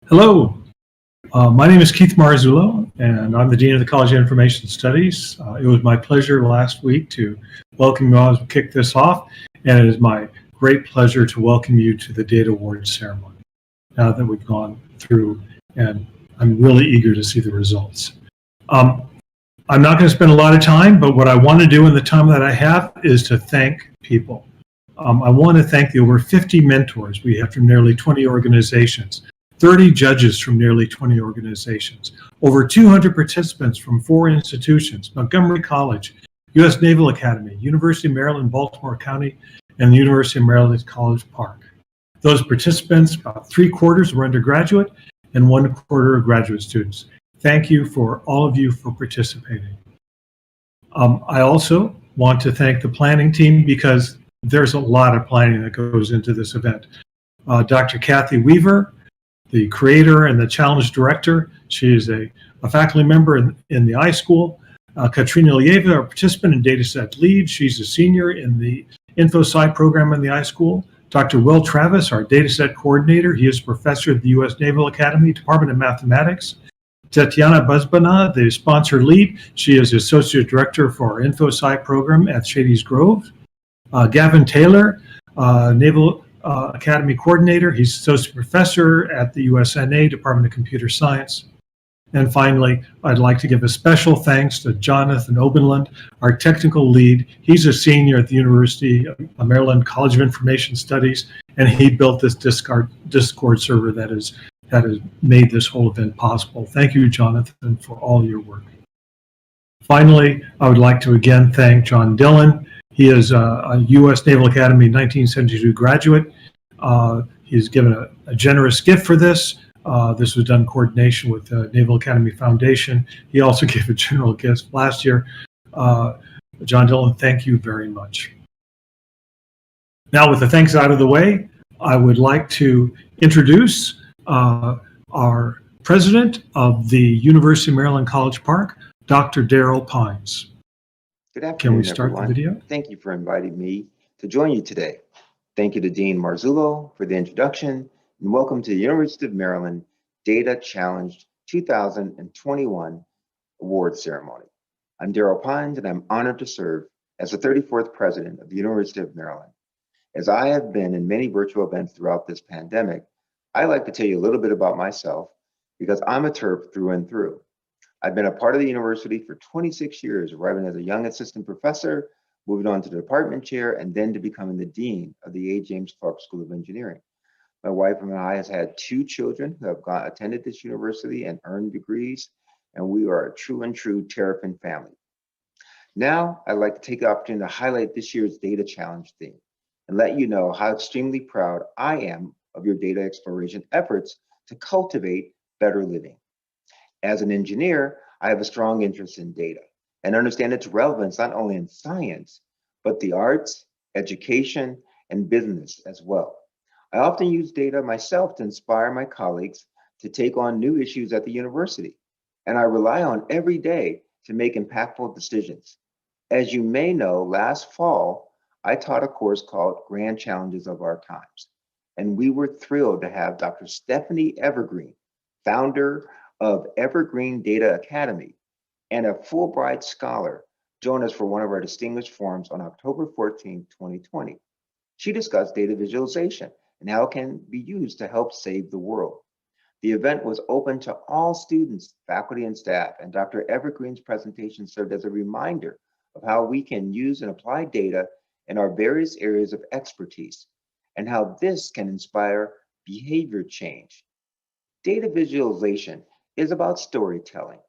Hello, my name is Keith Marzullo, and I'm the Dean of the College of Information Studies. It was my pleasure last week to welcome you all as we kick this off, and it is my great pleasure to welcome you to the Data Awards ceremony now that we've gone through, and I'm really eager to see the results. I'm not going to spend a lot of time, but what I want to do in the time that I have is to thank people. I want to thank the over 50 mentors we have from nearly 20 organizations, 30 judges from nearly 20 organizations, over 200 participants from 4 institutions, Montgomery College, U.S. Naval Academy, University of Maryland, Baltimore County, and the University of Maryland College Park. Those participants, about 3/4 were undergraduate and 1/4 are graduate students. Thank you for all of you for participating. I also want to thank the planning team because there's a lot of planning that goes into this event. Dr. Kathy Weaver, the creator and the challenge director. She is a faculty member in the iSchool. Katrina Lieva, our participant and dataset lead. She's a senior in the InfoSci program in the iSchool. Dr. Will Travis, our dataset coordinator. He is a professor at the U.S. Naval Academy, Department of Mathematics. Tatiana Buzbana, the sponsor lead. She is associate director for our InfoSci program at Shady's Grove. Gavin Taylor, Naval Academy coordinator. He's associate professor at the USNA, Department of Computer Science. And finally, I'd like to give a special thanks to Jonathan Obenland, our technical lead. He's a senior at the University of Maryland College of Information Studies, and he built this Discord server that has made this whole event possible. Thank you, Jonathan, for all your work. Finally, I would like to again thank John Dillon. He is a U.S. Naval Academy 1972 graduate. He's given a generous gift for this. This was done in coordination with the Naval Academy Foundation. He also gave a general gift last year. John Dillon, thank you very much. Now, with the thanks out of the way, I would like to introduce our president of the University of Maryland College Park, Dr. Darrell Pines. Good afternoon, Can we start everyone. the video? Thank you for inviting me to join you today. Thank you to Dean Marzullo for the introduction, and welcome to the University of Maryland Data Challenge 2021 Award Ceremony. I'm Darrell Pines, and I'm honored to serve as the 34th president of the University of Maryland. As I have been in many virtual events throughout this pandemic, I like to tell you a little bit about myself because I'm a TERP through and through. I've been a part of the university for 26 years, arriving as a young assistant professor, moving on to the department chair, and then to becoming the dean of the A. James Clark School of Engineering. My wife and I have had 2 children who have attended this university and earned degrees, and we are a true Terrapin family. Now, I'd like to take the opportunity to highlight this year's Data Challenge theme and let you know how extremely proud I am of your data exploration efforts to cultivate better living. As an engineer, I have a strong interest in data and understand its relevance not only in science, but the arts, education, and business as well. I often use data myself to inspire my colleagues to take on new issues at the university, and I rely on every day to make impactful decisions. As you may know, last fall, I taught a course called Grand Challenges of Our Times, and we were thrilled to have Dr. Stephanie Evergreen, founder of Evergreen Data Academy, and a Fulbright scholar join us for one of our distinguished forums on October 14, 2020. She discussed data visualization and how it can be used to help save the world. The event was open to all students, faculty, and staff, and Dr. Evergreen's presentation served as a reminder of how we can use and apply data in our various areas of expertise, and how this can inspire behavior change. Data visualization is about storytelling,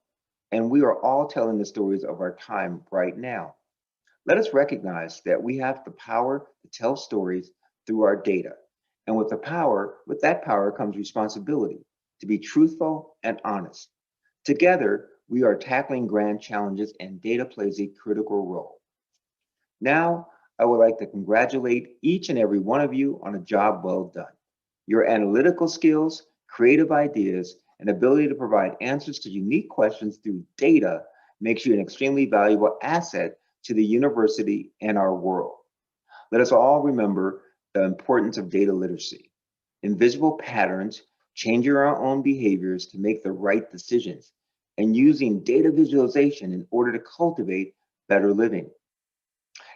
and we are all telling the stories of our time right now. Let us recognize that we have the power to tell stories through our data. And with that power comes responsibility to be truthful and honest. Together, we are tackling grand challenges, and data plays a critical role. Now, I would like to congratulate each and every one of you on a job well done. Your analytical skills, creative ideas, and ability to provide answers to unique questions through data makes you an extremely valuable asset to the university and our world. Let us all remember the importance of data literacy. Invisible patterns changing our own behaviors to make the right decisions, and using data visualization in order to cultivate better living.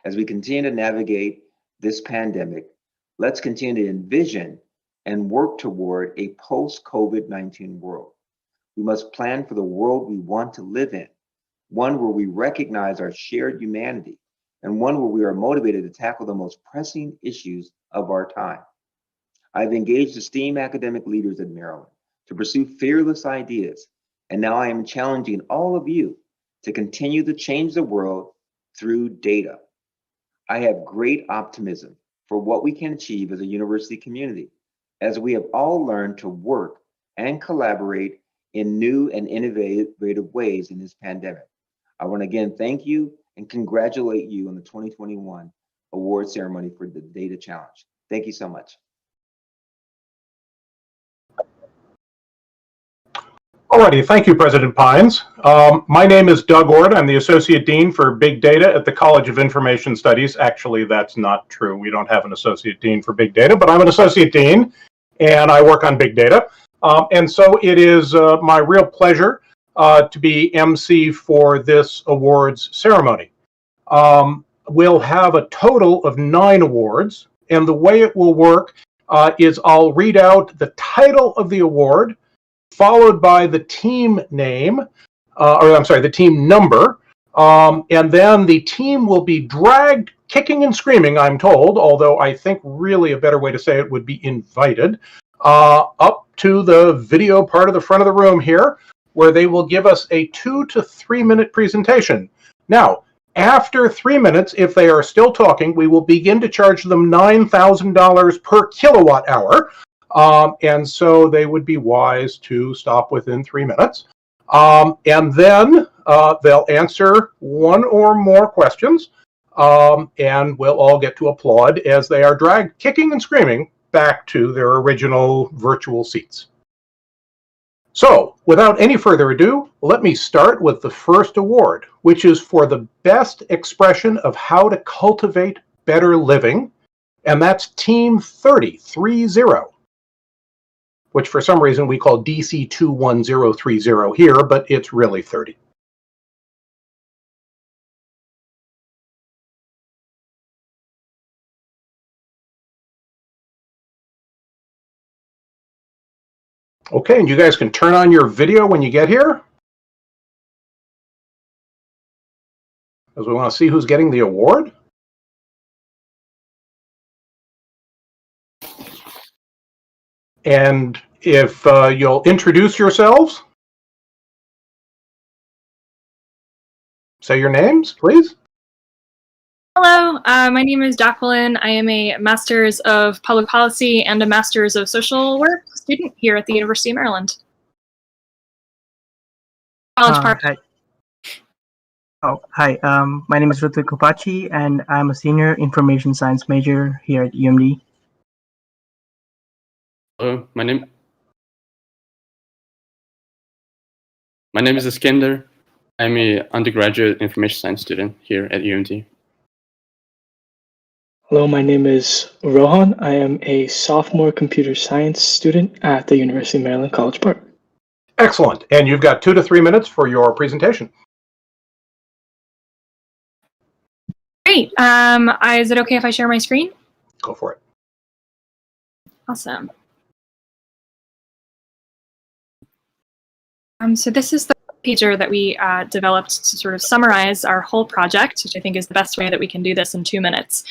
As we continue to navigate this pandemic, let's continue to envision and work toward a post-COVID-19 world. We must plan for the world we want to live in, one where we recognize our shared humanity, and one where we are motivated to tackle the most pressing issues of our time. I've engaged esteemed academic leaders at Maryland to pursue fearless ideas, and now I am challenging all of you to continue to change the world through data. I have great optimism for what we can achieve as a university community, as we have all learned to work and collaborate in new and innovative ways in this pandemic. I want to again thank you and congratulate you on the 2021 award ceremony for the Data Challenge. Thank you so much. Alrighty, thank you, President Pines. My name is Doug Ord. I'm the Associate Dean for Big Data at the College of Information Studies. Actually, that's not true. We don't have an Associate Dean for Big Data, but I'm an Associate Dean, and I work on Big Data. And so it is my real pleasure to be MC for this awards ceremony. We'll have a total of 9 awards, and the way it will work is I'll read out the title of the award, followed by the team name, the team number, and then the team will be dragged kicking and screaming, I'm told, although I think really a better way to say it would be invited, up to the video part of the front of the room here, where they will give us a 2 to 3 minute presentation. Now, after 3 minutes, if they are still talking, we will begin to charge them $9,000 per kilowatt hour. And so they would be wise to stop within 3 minutes. And then they'll answer 1 or more questions, and we'll all get to applaud as they are dragged kicking and screaming back to their original virtual seats. So, without any further ado, let me start with the first award, which is for the best expression of how to cultivate better living, and that's Team 30, which for some reason we call DC 21030 here, but it's really 30. Okay, and you guys can turn on your video when you get here, because we want to see who's getting the award. And if you'll introduce yourselves, say your names, please. Hello, my name is Jacqueline. I am a Master's of Public Policy and a Master's of Social Work student here at the University of Maryland. College Park. Hi. Hi. My name is Rutu Kopachi, and I'm a senior information science major here at UMD. Hello, my name is Iskender. I'm an undergraduate information science student here at UMD. Hello, my name is Rohan. I am a sophomore computer science student at the University of Maryland, College Park. Excellent. And you've got 2 to 3 minutes for your presentation. Great. Is it okay if I share my screen? Go for it. Awesome. So this is the pager that we developed to sort of summarize our whole project, which I think is the best way that we can do this in 2 minutes.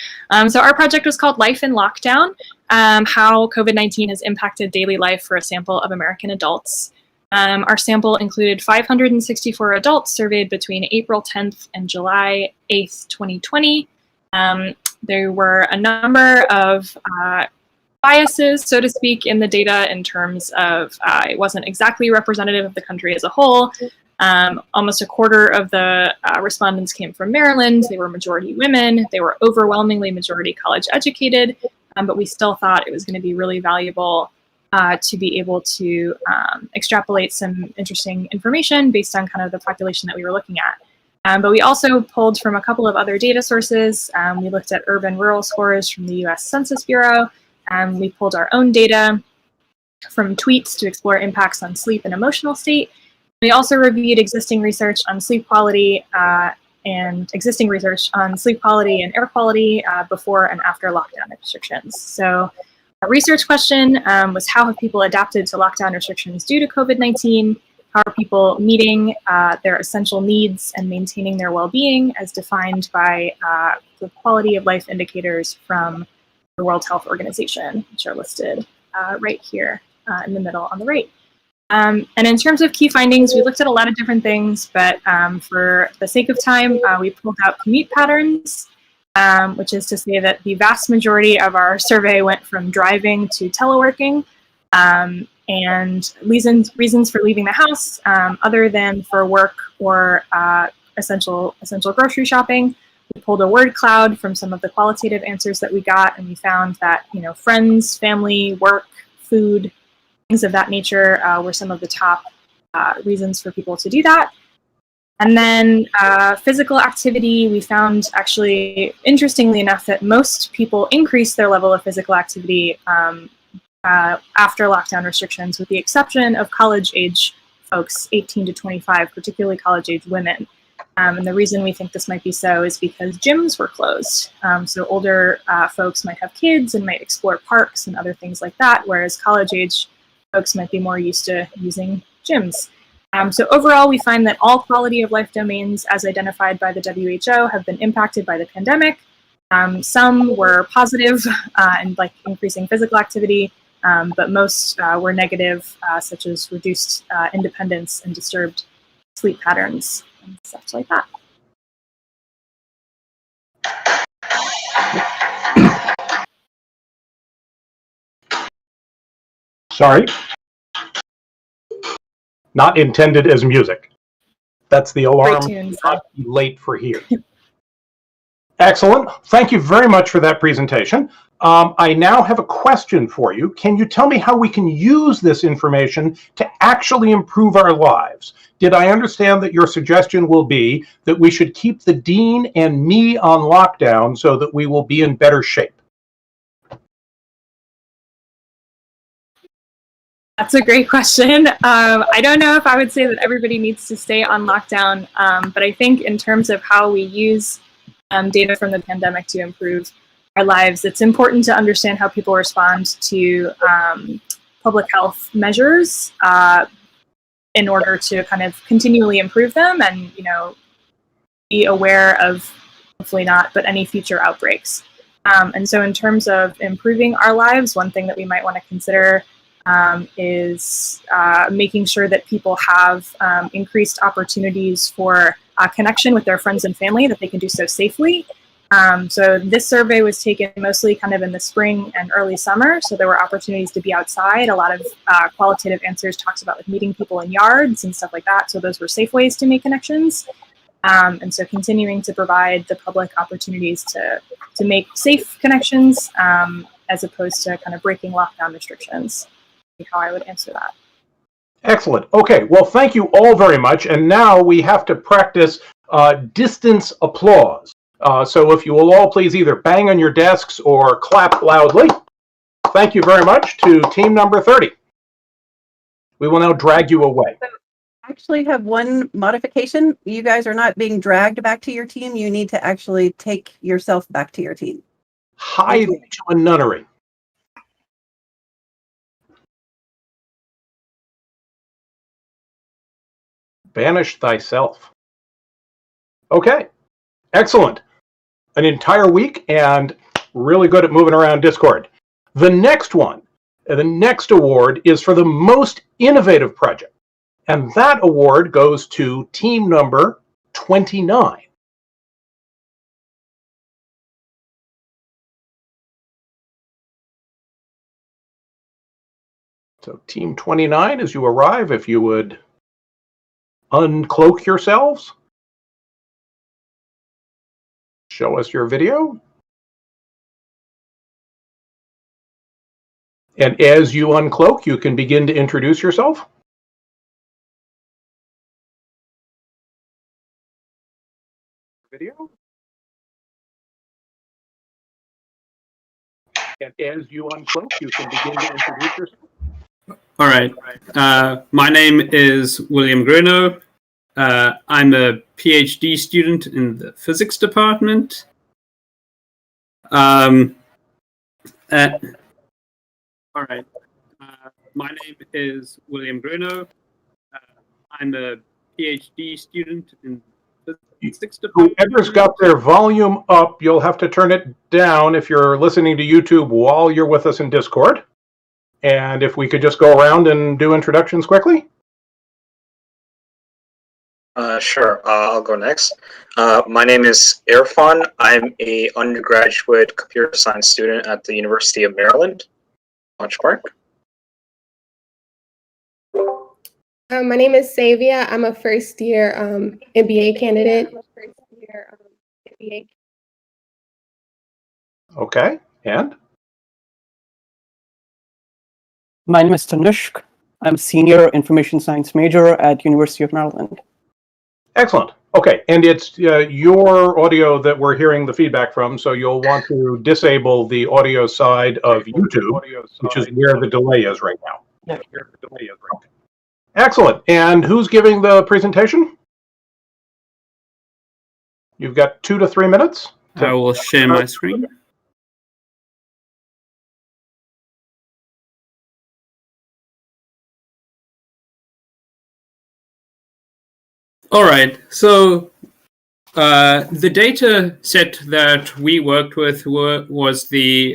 So our project was called Life in Lockdown, how COVID-19 has impacted daily life for a sample of American adults. Our sample included 564 adults surveyed between April 10th and July 8th, 2020. There were a number of biases, so to speak, in the data in terms of it wasn't exactly representative of the country as a whole. Almost a quarter of the respondents came from Maryland. They were majority women. They were overwhelmingly majority college educated, but we still thought it was going to be really valuable to be able to extrapolate some interesting information based on kind of the population that we were looking at. But we also pulled from a couple of other data sources. We looked at urban-rural scores from the US Census Bureau. We pulled our own data. from tweets to explore impacts on sleep and emotional state. We also reviewed existing research on sleep quality and air quality before and after lockdown restrictions. So our research question was, how have people adapted to lockdown restrictions due to COVID-19? How are people meeting their essential needs and maintaining their well-being as defined by the quality of life indicators from the World Health Organization, which are listed right here in the middle on the right. And in terms of key findings, we looked at a lot of different things, but for the sake of time, we pulled out commute patterns, which is to say that the vast majority of our survey went from driving to teleworking, and reasons for leaving the house other than for work or essential grocery shopping. We pulled a word cloud from some of the qualitative answers that we got, and we found that friends, family, work, food, things of that nature were some of the top reasons for people to do that. And then physical activity, we found actually, interestingly enough, that most people increased their level of physical activity after lockdown restrictions, with the exception of college-age folks, 18 to 25, particularly college-age women. And the reason we think this might be so is because gyms were closed. So older folks might have kids and might explore parks and other things like that, whereas college-age folks might be more used to using gyms. So overall, we find that all quality of life domains as identified by the WHO have been impacted by the pandemic. Some were positive and like increasing physical activity, but most were negative, such as reduced independence and disturbed sleep patterns and such like that. Sorry. Not intended as music. That's the alarm. Not be late for here. Excellent. Thank you very much for that presentation. I now have a question for you. Can you tell me how we can use this information to actually improve our lives? Did I understand that your suggestion will be that we should keep the dean and me on lockdown so that we will be in better shape? That's a great question. I don't know if I would say that everybody needs to stay on lockdown, but I think in terms of how we use data from the pandemic to improve our lives, it's important to understand how people respond to public health measures in order to kind of continually improve them and, be aware of, hopefully not, but any future outbreaks. And so in terms of improving our lives, one thing that we might want to consider is making sure that people have increased opportunities for connection with their friends and family, that they can do so safely. So this survey was taken mostly kind of in the spring and early summer, so there were opportunities to be outside. A lot of qualitative answers talks about like meeting people in yards and stuff like that, so those were safe ways to make connections. And so continuing to provide the public opportunities to make safe connections as opposed to kind of breaking lockdown restrictions. How I would answer that. Excellent. Okay, well, thank you all very much. And now we have to practice distance applause. So if you will all please either bang on your desks or clap loudly. Thank you very much to team number 30. We will now drag you away. I actually have one modification. You guys are not being dragged back to your team. You need to actually take yourself back to your team. Hide to a nunnery. Banish thyself. Okay, excellent. An entire week and really good at moving around Discord. The next one, the next award is for the most innovative project. And that award goes to team number 29. So team 29, as you arrive, if you would uncloak yourselves. Show us your video. And as you uncloak, you can begin to introduce yourself. Video. And as you uncloak, you can begin to introduce yourself. All right. My name is William Grunow. I'm a PhD student in the physics department. All right. My name is William Grunow. I'm a PhD student in the physics department. Whoever's got their volume up, you'll have to turn it down if you're listening to YouTube while you're with us in Discord. And if we could just go around and do introductions quickly. Sure, I'll go next. My name is Irfan. I'm a undergraduate computer science student at the University of Maryland, Launch Park. My name is Savia. I'm a first-year MBA candidate. Okay, and? My name is Tanushk. I'm a senior information science major at University of Maryland. Excellent. Okay, and it's your audio that we're hearing the feedback from, so you'll want to disable the audio side of YouTube, which is where the delay is right now. Yeah. Excellent. And who's giving the presentation? You've got 2 to 3 minutes. I will share my screen. All right, so the data set that we worked with was the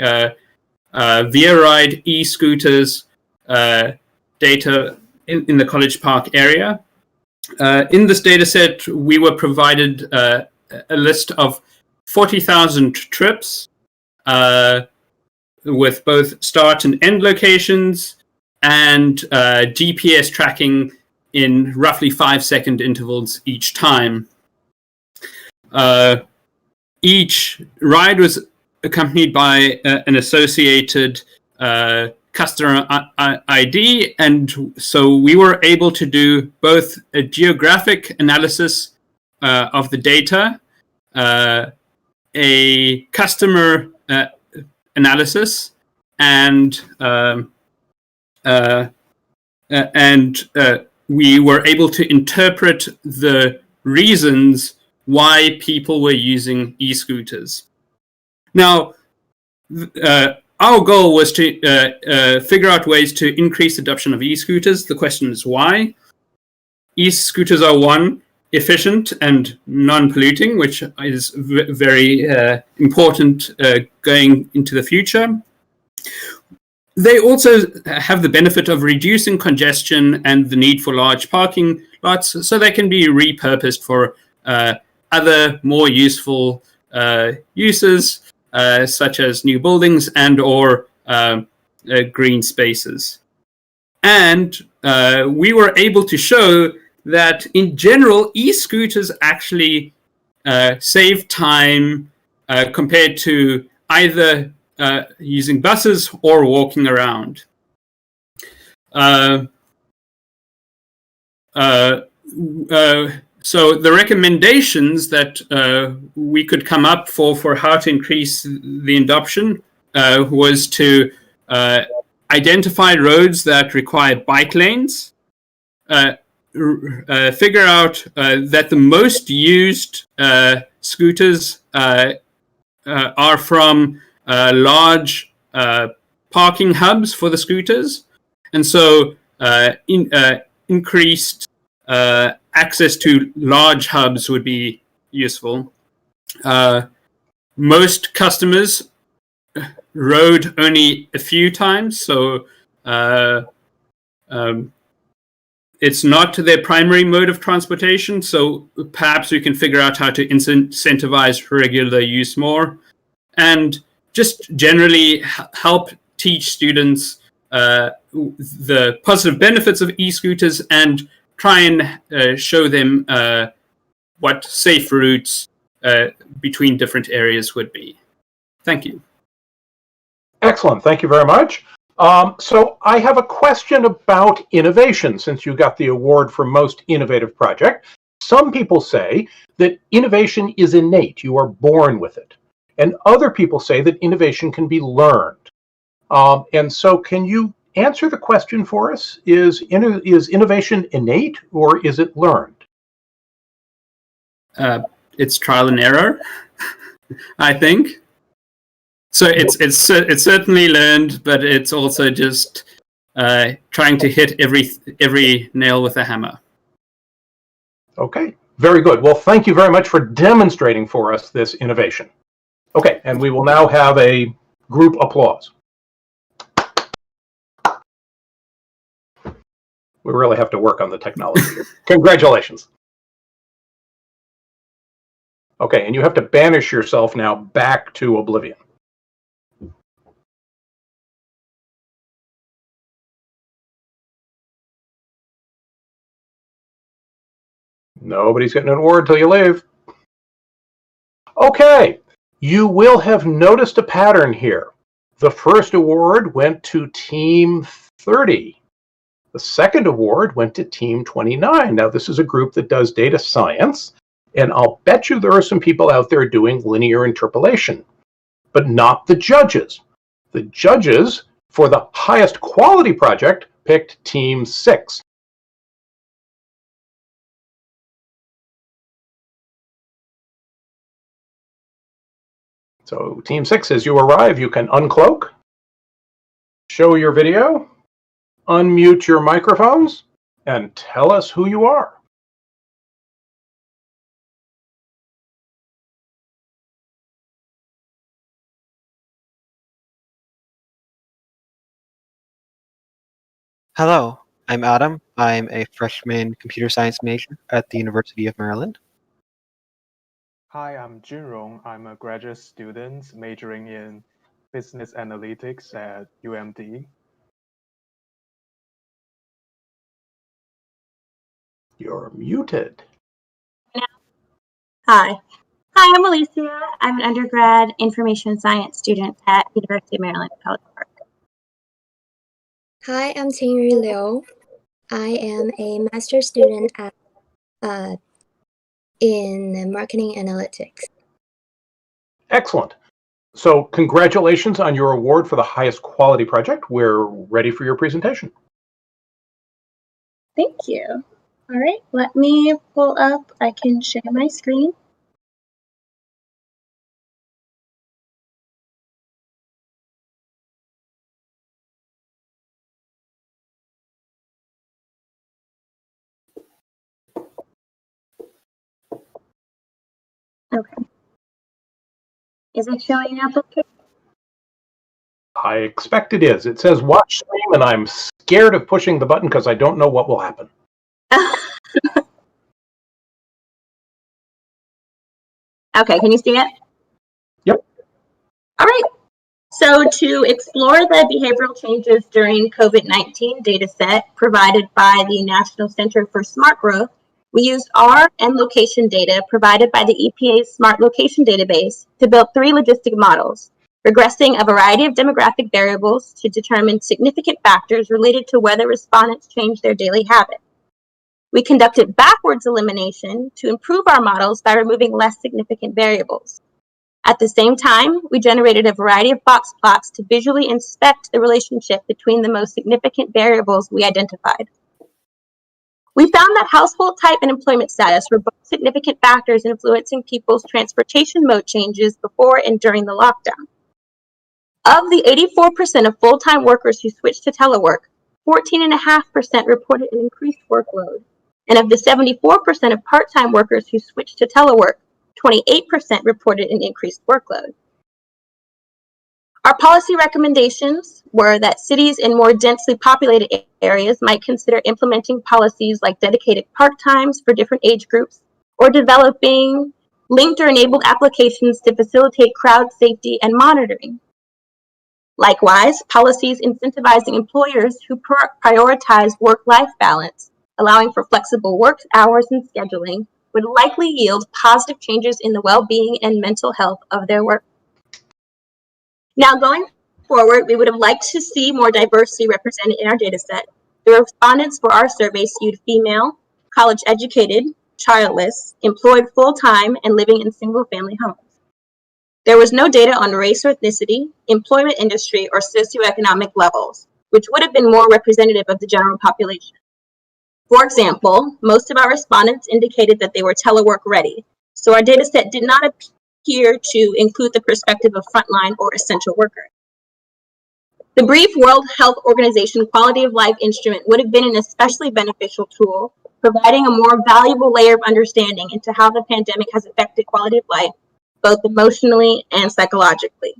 ViaRide e-scooters data in the College Park area. In this data set, we were provided a list of 40,000 trips with both start and end locations and GPS tracking in roughly 5-second intervals each time. Each ride was accompanied by an associated customer ID, and so we were able to do both a geographic analysis of the data, a customer analysis, and we were able to interpret the reasons why people were using e-scooters. Now, our goal was to figure out ways to increase adoption of e-scooters. The question is why. E-scooters are, one, efficient and non-polluting, which is very important going into the future. They also have the benefit of reducing congestion and the need for large parking lots, so they can be repurposed for other more useful uses, such as new buildings and or green spaces. And we were able to show that in general, e-scooters actually save time compared to either using buses or walking around. So the recommendations that we could come up for how to increase the adoption was to identify roads that require bike lanes, figure out that the most used scooters are from large parking hubs for the scooters, and so increased access to large hubs would be useful. Most customers rode only a few times, so it's not their primary mode of transportation, so perhaps we can figure out how to incentivize regular use more, and just generally help teach students the positive benefits of e-scooters and try and show them what safe routes between different areas would be. Thank you. Excellent. Thank you very much. So I have a question about innovation, since you got the award for most innovative project. Some people say that innovation is innate. You are born with it. And other people say that innovation can be learned. And so can you answer the question for us? Is innovation innate or is it learned? It's trial and error, I think. So it's certainly learned, but it's also just trying to hit every nail with a hammer. Okay, very good. Well, thank you very much for demonstrating for us this innovation. Okay, and we will now have a group applause. We really have to work on the technology here. Congratulations. Okay, and you have to banish yourself now back to oblivion. Nobody's getting an award till you leave. Okay, you will have noticed a pattern here. The first award went to Team 30. The second award went to Team 29. Now, this is a group that does data science, and I'll bet you there are some people out there doing linear interpolation, but not the judges. The judges for the highest quality project picked Team 6. So Team 6, as you arrive, you can uncloak, show your video, unmute your microphones, and tell us who you are. Hello, I'm Adam. I'm a freshman computer science major at the University of Maryland. Hi, I'm Junrong. I'm a graduate student majoring in business analytics at UMD. You're muted. Hi. Hi, I'm Alicia. I'm an undergrad information science student at University of Maryland, College Park. Hi, I'm Tingri Liu. I am a master's student at in marketing analytics. Excellent. So congratulations on your award for the highest quality project. We're ready for your presentation. Thank you. All right, let me pull up. I can share my screen. Okay. Is it showing up okay? I expect it is. It says watch stream, and I'm scared of pushing the button because I don't know what will happen. Okay, can you see it? Yep. All right. So to explore the behavioral changes during COVID-19 data set provided by the National Center for Smart Growth, we used R and location data provided by the EPA's Smart Location Database to build 3 logistic models, regressing a variety of demographic variables to determine significant factors related to whether respondents change their daily habits. We conducted backwards elimination to improve our models by removing less significant variables. At the same time, we generated a variety of box plots to visually inspect the relationship between the most significant variables we identified. We found that household type and employment status were both significant factors influencing people's transportation mode changes before and during the lockdown. Of the 84% of full-time workers who switched to telework, 14.5% reported an increased workload. And of the 74% of part-time workers who switched to telework, 28% reported an increased workload. Our policy recommendations were that cities in more densely populated areas might consider implementing policies like dedicated park times for different age groups, or developing linked or enabled applications to facilitate crowd safety and monitoring. Likewise, policies incentivizing employers who prioritize work-life balance, allowing for flexible work hours and scheduling, would likely yield positive changes in the well-being and mental health of their work. Now, going forward, we would have liked to see more diversity represented in our data set. The respondents for our survey skewed female, college-educated, childless, employed full-time, and living in single-family homes. There was no data on race or ethnicity, employment industry, or socioeconomic levels, which would have been more representative of the general population. For example, most of our respondents indicated that they were telework ready, so our data set did not appear to include the perspective of frontline or essential workers. The brief World Health Organization quality of life instrument would have been an especially beneficial tool, providing a more valuable layer of understanding into how the pandemic has affected quality of life, both emotionally and psychologically.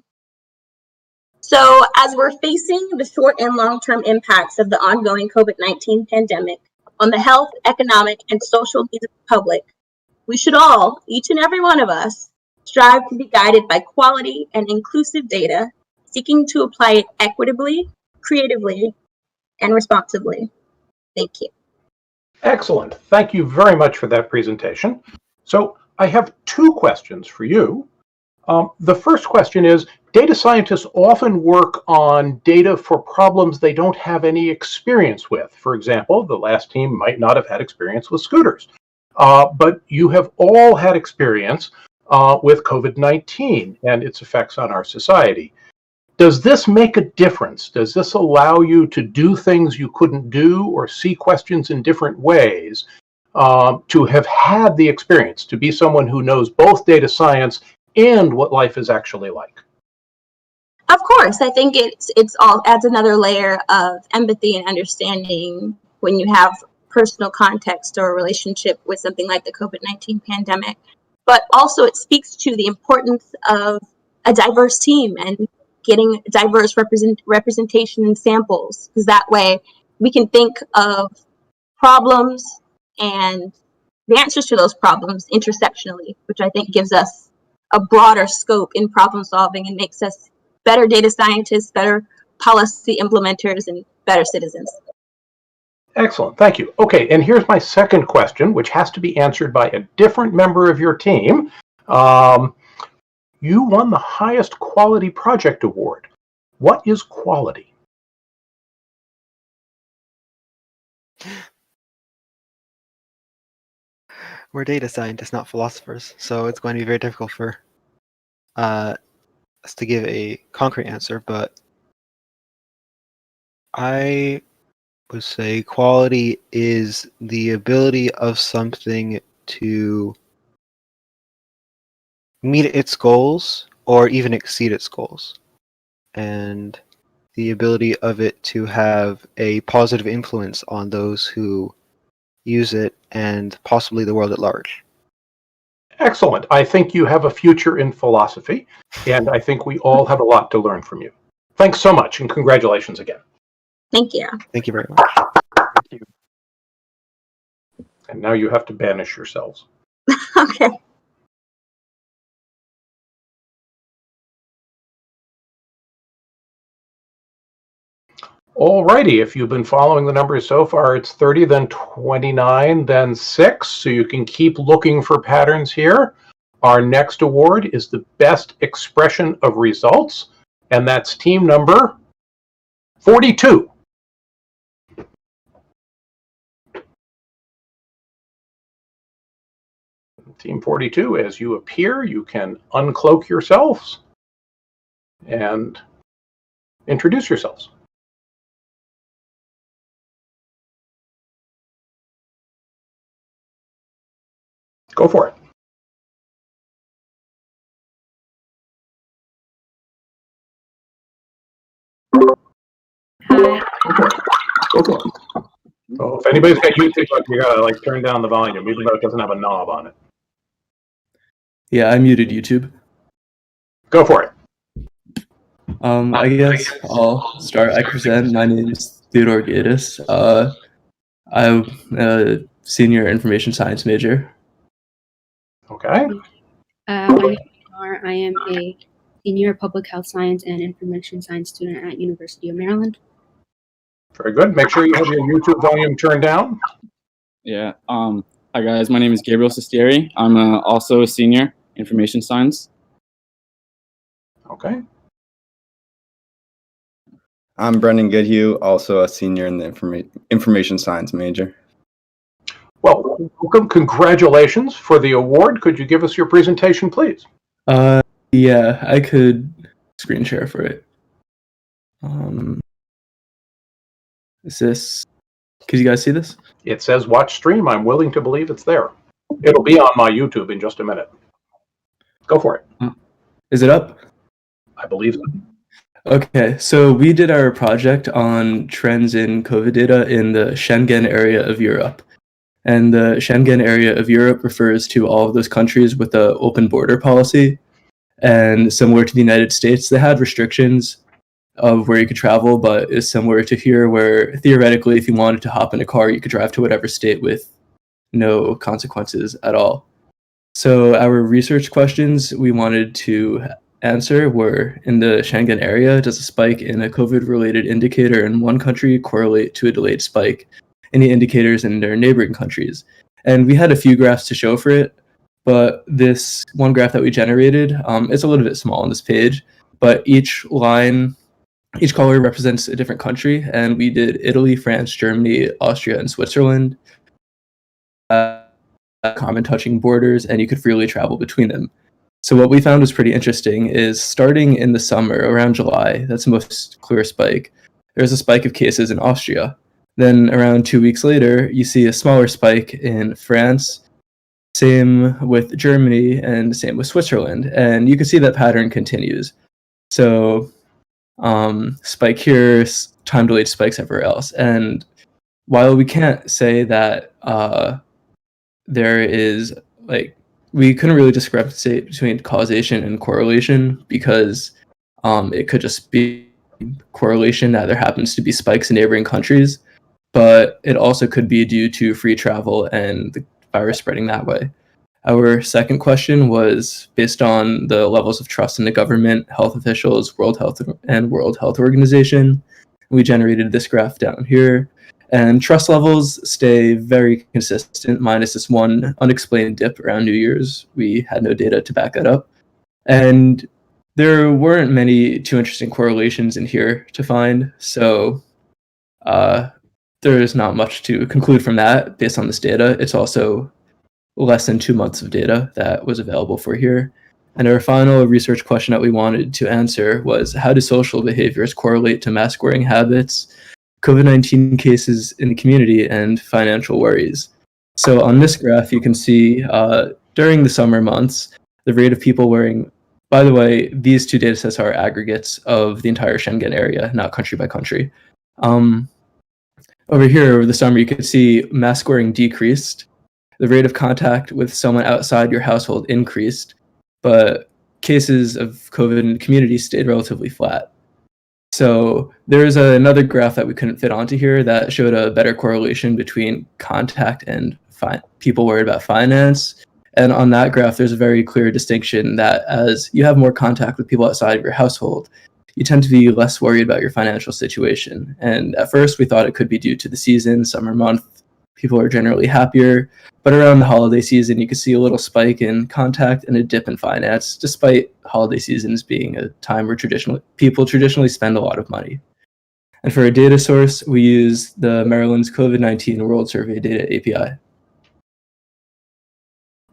So as we're facing the short and long-term impacts of the ongoing COVID-19 pandemic on the health, economic, and social needs of the public, we should all, each and every one of us, strive to be guided by quality and inclusive data, seeking to apply it equitably, creatively, and responsibly. Thank you. Excellent. Thank you very much for that presentation. So I have two questions for you. The first question is, data scientists often work on data for problems they don't have any experience with. For example, the last team might not have had experience with scooters, but you have all had experience with COVID-19 and its effects on our society. Does this make a difference? Does this allow you to do things you couldn't do or see questions in different ways, to have had the experience, to be someone who knows both data science and what life is actually like? Of course, I think it's all adds another layer of empathy and understanding when you have personal context or a relationship with something like the COVID-19 pandemic. But also it speaks to the importance of a diverse team and getting diverse representation and samples, because that way we can think of problems and the answers to those problems intersectionally, which I think gives us a broader scope in problem solving and makes us better data scientists, better policy implementers, and better citizens. Excellent, thank you. Okay, and here's my second question, which has to be answered by a different member of your team. You won the highest quality project award. What is quality? We're data scientists, not philosophers, so it's going to be very difficult for us to give a concrete answer, but I would say quality is the ability of something to meet its goals or even exceed its goals, and the ability of it to have a positive influence on those who use it and possibly the world at large. Excellent. I think you have a future in philosophy, and I think we all have a lot to learn from you. Thanks so much, and congratulations again. Thank you. Thank you very much. Thank you. And now you have to banish yourselves. Okay. Alrighty, if you've been following the numbers so far, it's 30, then 29, then 6, so you can keep looking for patterns here. Our next award is the best expression of results, and that's team number 42. Team 42, as you appear, you can uncloak yourselves and introduce yourselves. Go for it. Hi. Go for it. So if anybody's got YouTube, you gotta like turn down the volume, even though it doesn't have a knob on it. Yeah, I muted YouTube. Go for it. I guess I'll start. I present. My name is Theodore Gaddis. I'm a senior information science major. Okay. My name is Mar. I am a senior public health science and information science student at University of Maryland. Very good. Make sure you have your YouTube volume turned down. Yeah. Hi guys. My name is Gabriel Sestieri. I'm also a senior information science. Okay. I'm Brendan Goodhue, also a senior in the information science major. Well, welcome. Congratulations for the award. Could you give us your presentation, please? Yeah, I could screen share for it. Is this? Could you guys see this? It says watch stream. I'm willing to believe it's there. It'll be on my YouTube in just a minute. Go for it. Is it up? I believe so. Okay, so we did our project on trends in COVID data in the Schengen area of Europe. And the Schengen area of Europe refers to all of those countries with an open border policy. And similar to the United States, they had restrictions of where you could travel, but is similar to here, where theoretically, if you wanted to hop in a car, you could drive to whatever state with no consequences at all. So our research questions we wanted to answer were, in the Schengen area, does a spike in a COVID-related indicator in one country correlate to a delayed spike in the indicators in their neighboring countries? And we had a few graphs to show for it, but this one graph that we generated, it's a little bit small on this page, but each color represents a different country, and we did Italy, France, Germany, Austria, and Switzerland, common touching borders, and you could freely travel between them. So what we found was pretty interesting is starting in the summer, around July, that's the most clear spike, there's a spike of cases in Austria. Then around 2 weeks later, you see a smaller spike in France, same with Germany, and same with Switzerland. And you can see that pattern continues. So spike here, time delayed spikes everywhere else. And while we can't say that there is, like, we couldn't really discriminate between causation and correlation, because it could just be correlation that there happens to be spikes in neighboring countries, but it also could be due to free travel and the virus spreading that way. Our second question was based on the levels of trust in the government, health officials, World Health Organization. We generated this graph down here. And trust levels stay very consistent, minus this one unexplained dip around New Year's. We had no data to back that up. And there weren't many too interesting correlations in here to find. So there is not much to conclude from that based on this data. It's also less than 2 months of data that was available for here. And our final research question that we wanted to answer was, how do social behaviors correlate to mask wearing habits, COVID-19 cases in the community, and financial worries? So on this graph, you can see during the summer months, the rate of people wearing, by the way, these two data sets are aggregates of the entire Schengen area, not country by country. Over here, over the summer, you can see mask wearing decreased. The rate of contact with someone outside your household increased, but cases of COVID in the community stayed relatively flat. So there's another graph that we couldn't fit onto here that showed a better correlation between contact and people worried about finance. And on that graph, there's a very clear distinction that as you have more contact with people outside of your household, you tend to be less worried about your financial situation. And at first, we thought it could be due to the season, summer month. People are generally happier. But around the holiday season, you can see a little spike in contact and a dip in finance, despite holiday seasons being a time where people traditionally spend a lot of money. And for a data source, we use the Maryland's COVID-19 World Survey Data API.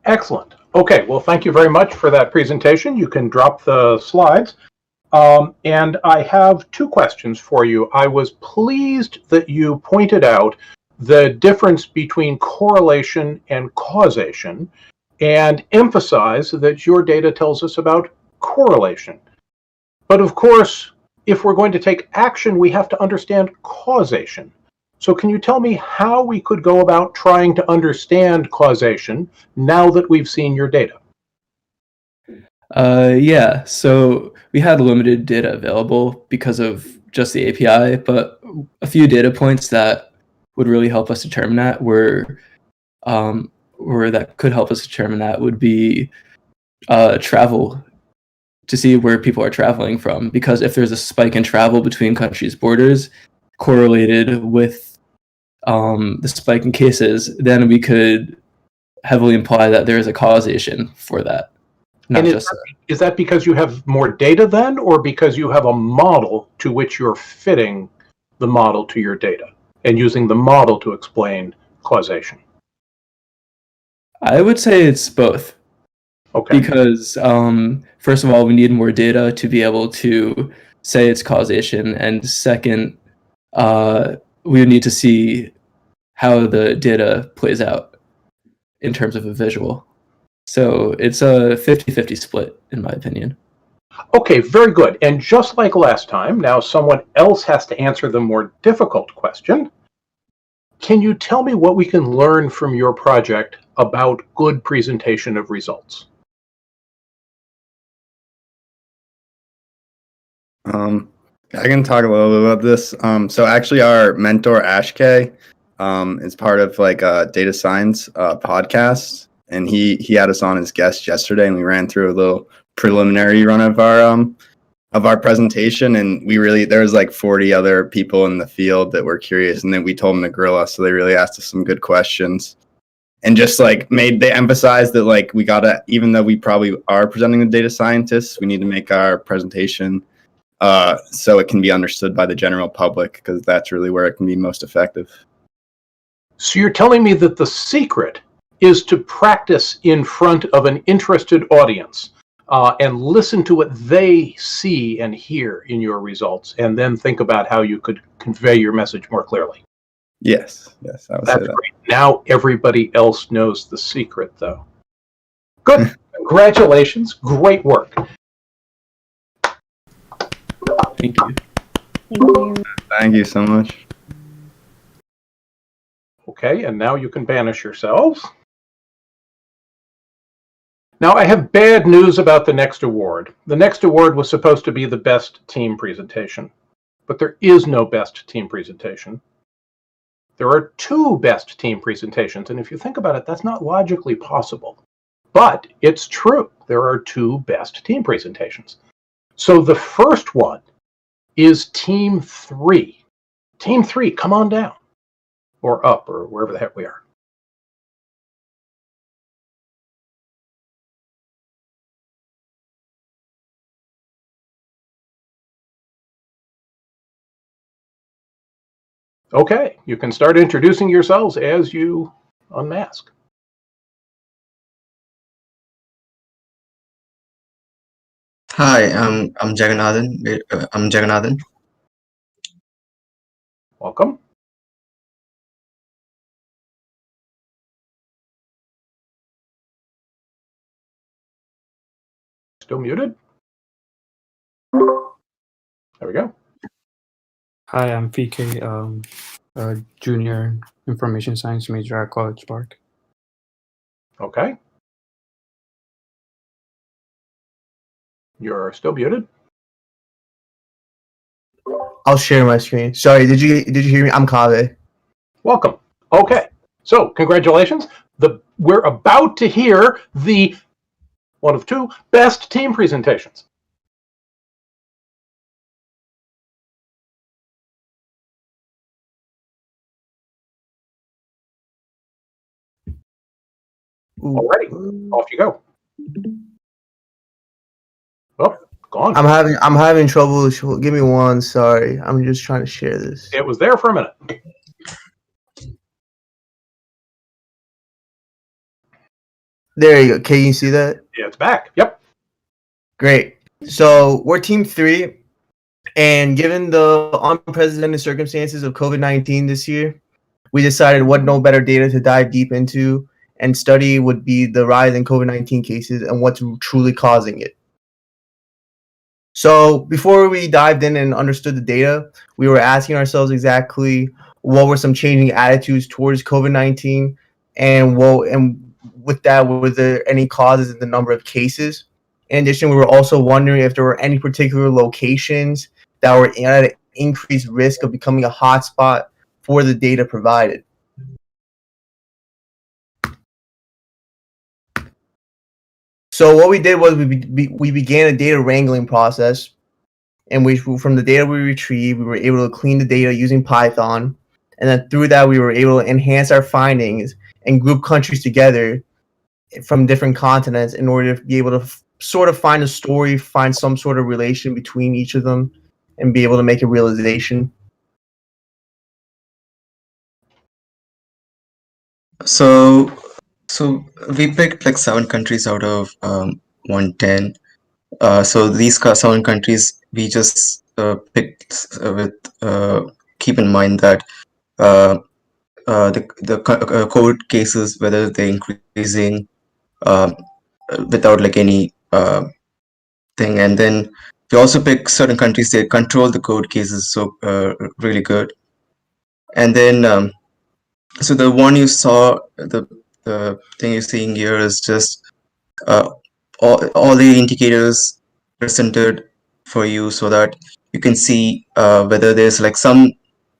Excellent. Okay, well, thank you very much for that presentation. You can drop the slides. And I have two questions for you. I was pleased that you pointed out the difference between correlation and causation, and emphasize that your data tells us about correlation. But of course, if we're going to take action, we have to understand causation. So can you tell me how we could go about trying to understand causation now that we've seen your data? Yeah, so we had limited data available because of just the API, but a few data points that would really help us determine that that could help us determine that would be travel, to see where people are traveling from. Because if there's a spike in travel between countries' borders correlated with the spike in cases, then we could heavily imply that there is a causation for that. And is that because you have more data then, or because you have a model to which you're fitting the model to your data and using the model to explain causation? I would say it's both. Okay. Because first of all, we need more data to be able to say it's causation, and second, we would need to see how the data plays out in terms of a visual. So it's a 50-50 split, in my opinion. Okay, very good. And just like last time, now someone else has to answer the more difficult question. Can you tell me what we can learn from your project about good presentation of results? I can talk a little bit about this. So actually our mentor Ashkay is part of like a data science podcast, and he had us on as guest yesterday, and we ran through a little preliminary run of our presentation, and there was like 40 other people in the field that were curious, and then we told them to grill us, so they really asked us some good questions. And just like they emphasized that like we gotta, even though we probably are presenting the data scientists, we need to make our presentation so it can be understood by the general public, because that's really where it can be most effective. So you're telling me that the secret is to practice in front of an interested audience and listen to what they see and hear in your results, and then think about how you could convey your message more clearly. Yes, I would say That's that. great. Now everybody else knows the secret, though. Good. Congratulations. Great work. Thank you. Thank you so much. Okay, and now you can banish yourselves. Now I have bad news about the next award. The next award was supposed to be the best team presentation, but there is no best team presentation. There are two best team presentations, and if you think about it, that's not logically possible. But it's true. There are two best team presentations. So the first one is Team 3. Team 3, come on down. Or up, or wherever the heck we are. Okay, you can start introducing yourselves as you unmask. Hi, I'm Jagannathan. I'm Jagannathan. Welcome. Still muted? There we go. Hi, I'm PK, a junior information science major at College Park. Okay. You're still muted? I'll share my screen. Sorry, did you hear me? I'm Kave. Welcome. Okay, so congratulations. We're about to hear the one of two best team presentations. Alrighty, off you go. Oh, gone. I'm having trouble. Give me one. Sorry, I'm just trying to share this. It was there for a minute. There you go. Can you see that? Yeah, it's back. Yep. Great. So we're Team 3, and given the unprecedented circumstances of COVID-19 this year, we decided what no better data to dive deep into and study would be the rise in COVID-19 cases and what's truly causing it. So before we dived in and understood the data, we were asking ourselves exactly what were some changing attitudes towards COVID-19, and with that, were there any causes in the number of cases? In addition, we were also wondering if there were any particular locations that were at an increased risk of becoming a hotspot for the data provided. So what we did was we began a data wrangling process, and from the data we retrieved, we were able to clean the data using Python, and then through that we were able to enhance our findings and group countries together from different continents in order to be able to sort of find a story, find some sort of relation between each of them, and be able to make a realization. So we picked like 7 countries out of 110. So these 7 countries we just picked with keep in mind that the COVID cases, whether they're increasing without like any thing. And then we also pick certain countries that control the COVID cases so really good. And then so the one you saw, the thing you're seeing here is just all the indicators presented for you so that you can see whether there's like some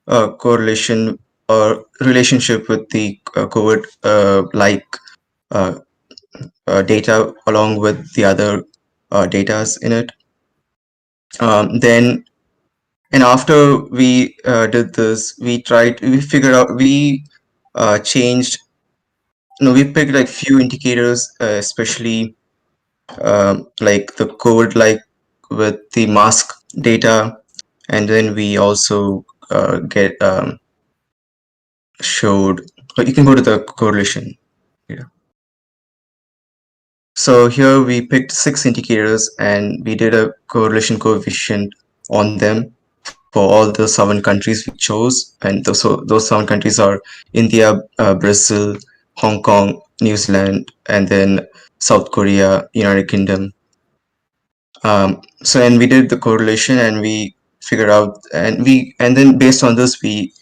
correlation or relationship with the COVID data along with the other datas in it. Then and after we did this, we figured out, we changed, we picked like few indicators, especially like the code, like with the mask data, and then we also showed, you can go to the correlation here. So here we picked 6 indicators and we did a correlation coefficient on them for all the 7 countries we chose, and those 7 countries are India, Brazil, Hong Kong, New Zealand, and then South Korea, United Kingdom. And we did the correlation and we figured out, and then based on this we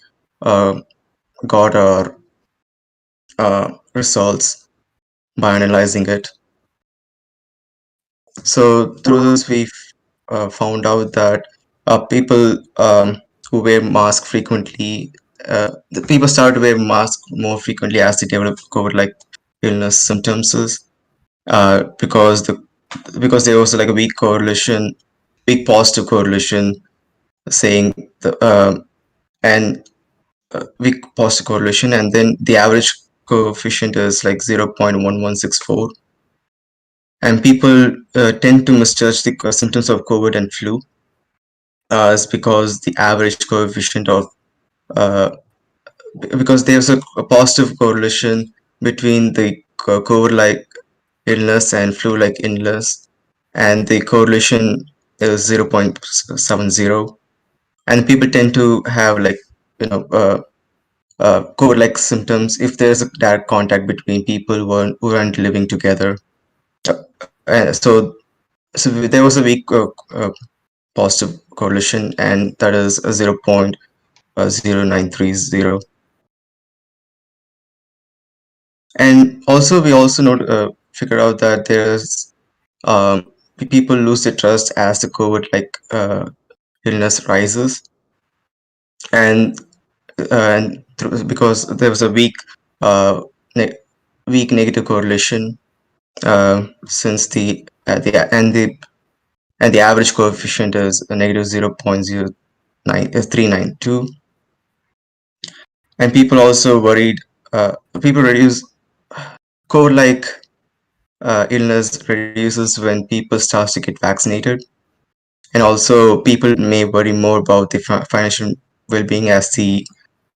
got our results by analyzing it. So through this we found out that people who wear masks frequently, the people started to wear masks more frequently as they develop COVID-like illness symptoms, because there was like a weak positive correlation, saying weak positive correlation, and then the average coefficient is like 0.1164. And people tend to misjudge the symptoms of COVID and flu. Is because the average coefficient of because there's a positive correlation between the COVID-like illness and flu-like illness, and the correlation is 0.70, and people tend to have like COVID-like symptoms if there's a direct contact between people who aren't living together. So there was a weak positive correlation, and that is a 0.0930. And also we also figured out that there's people lose their trust as the COVID-like illness rises, and because there was a weak negative correlation, since the average coefficient is a negative 0.392, and people also worried. People reduce COVID-like illness reduces when people start to get vaccinated, and also people may worry more about the financial well-being as the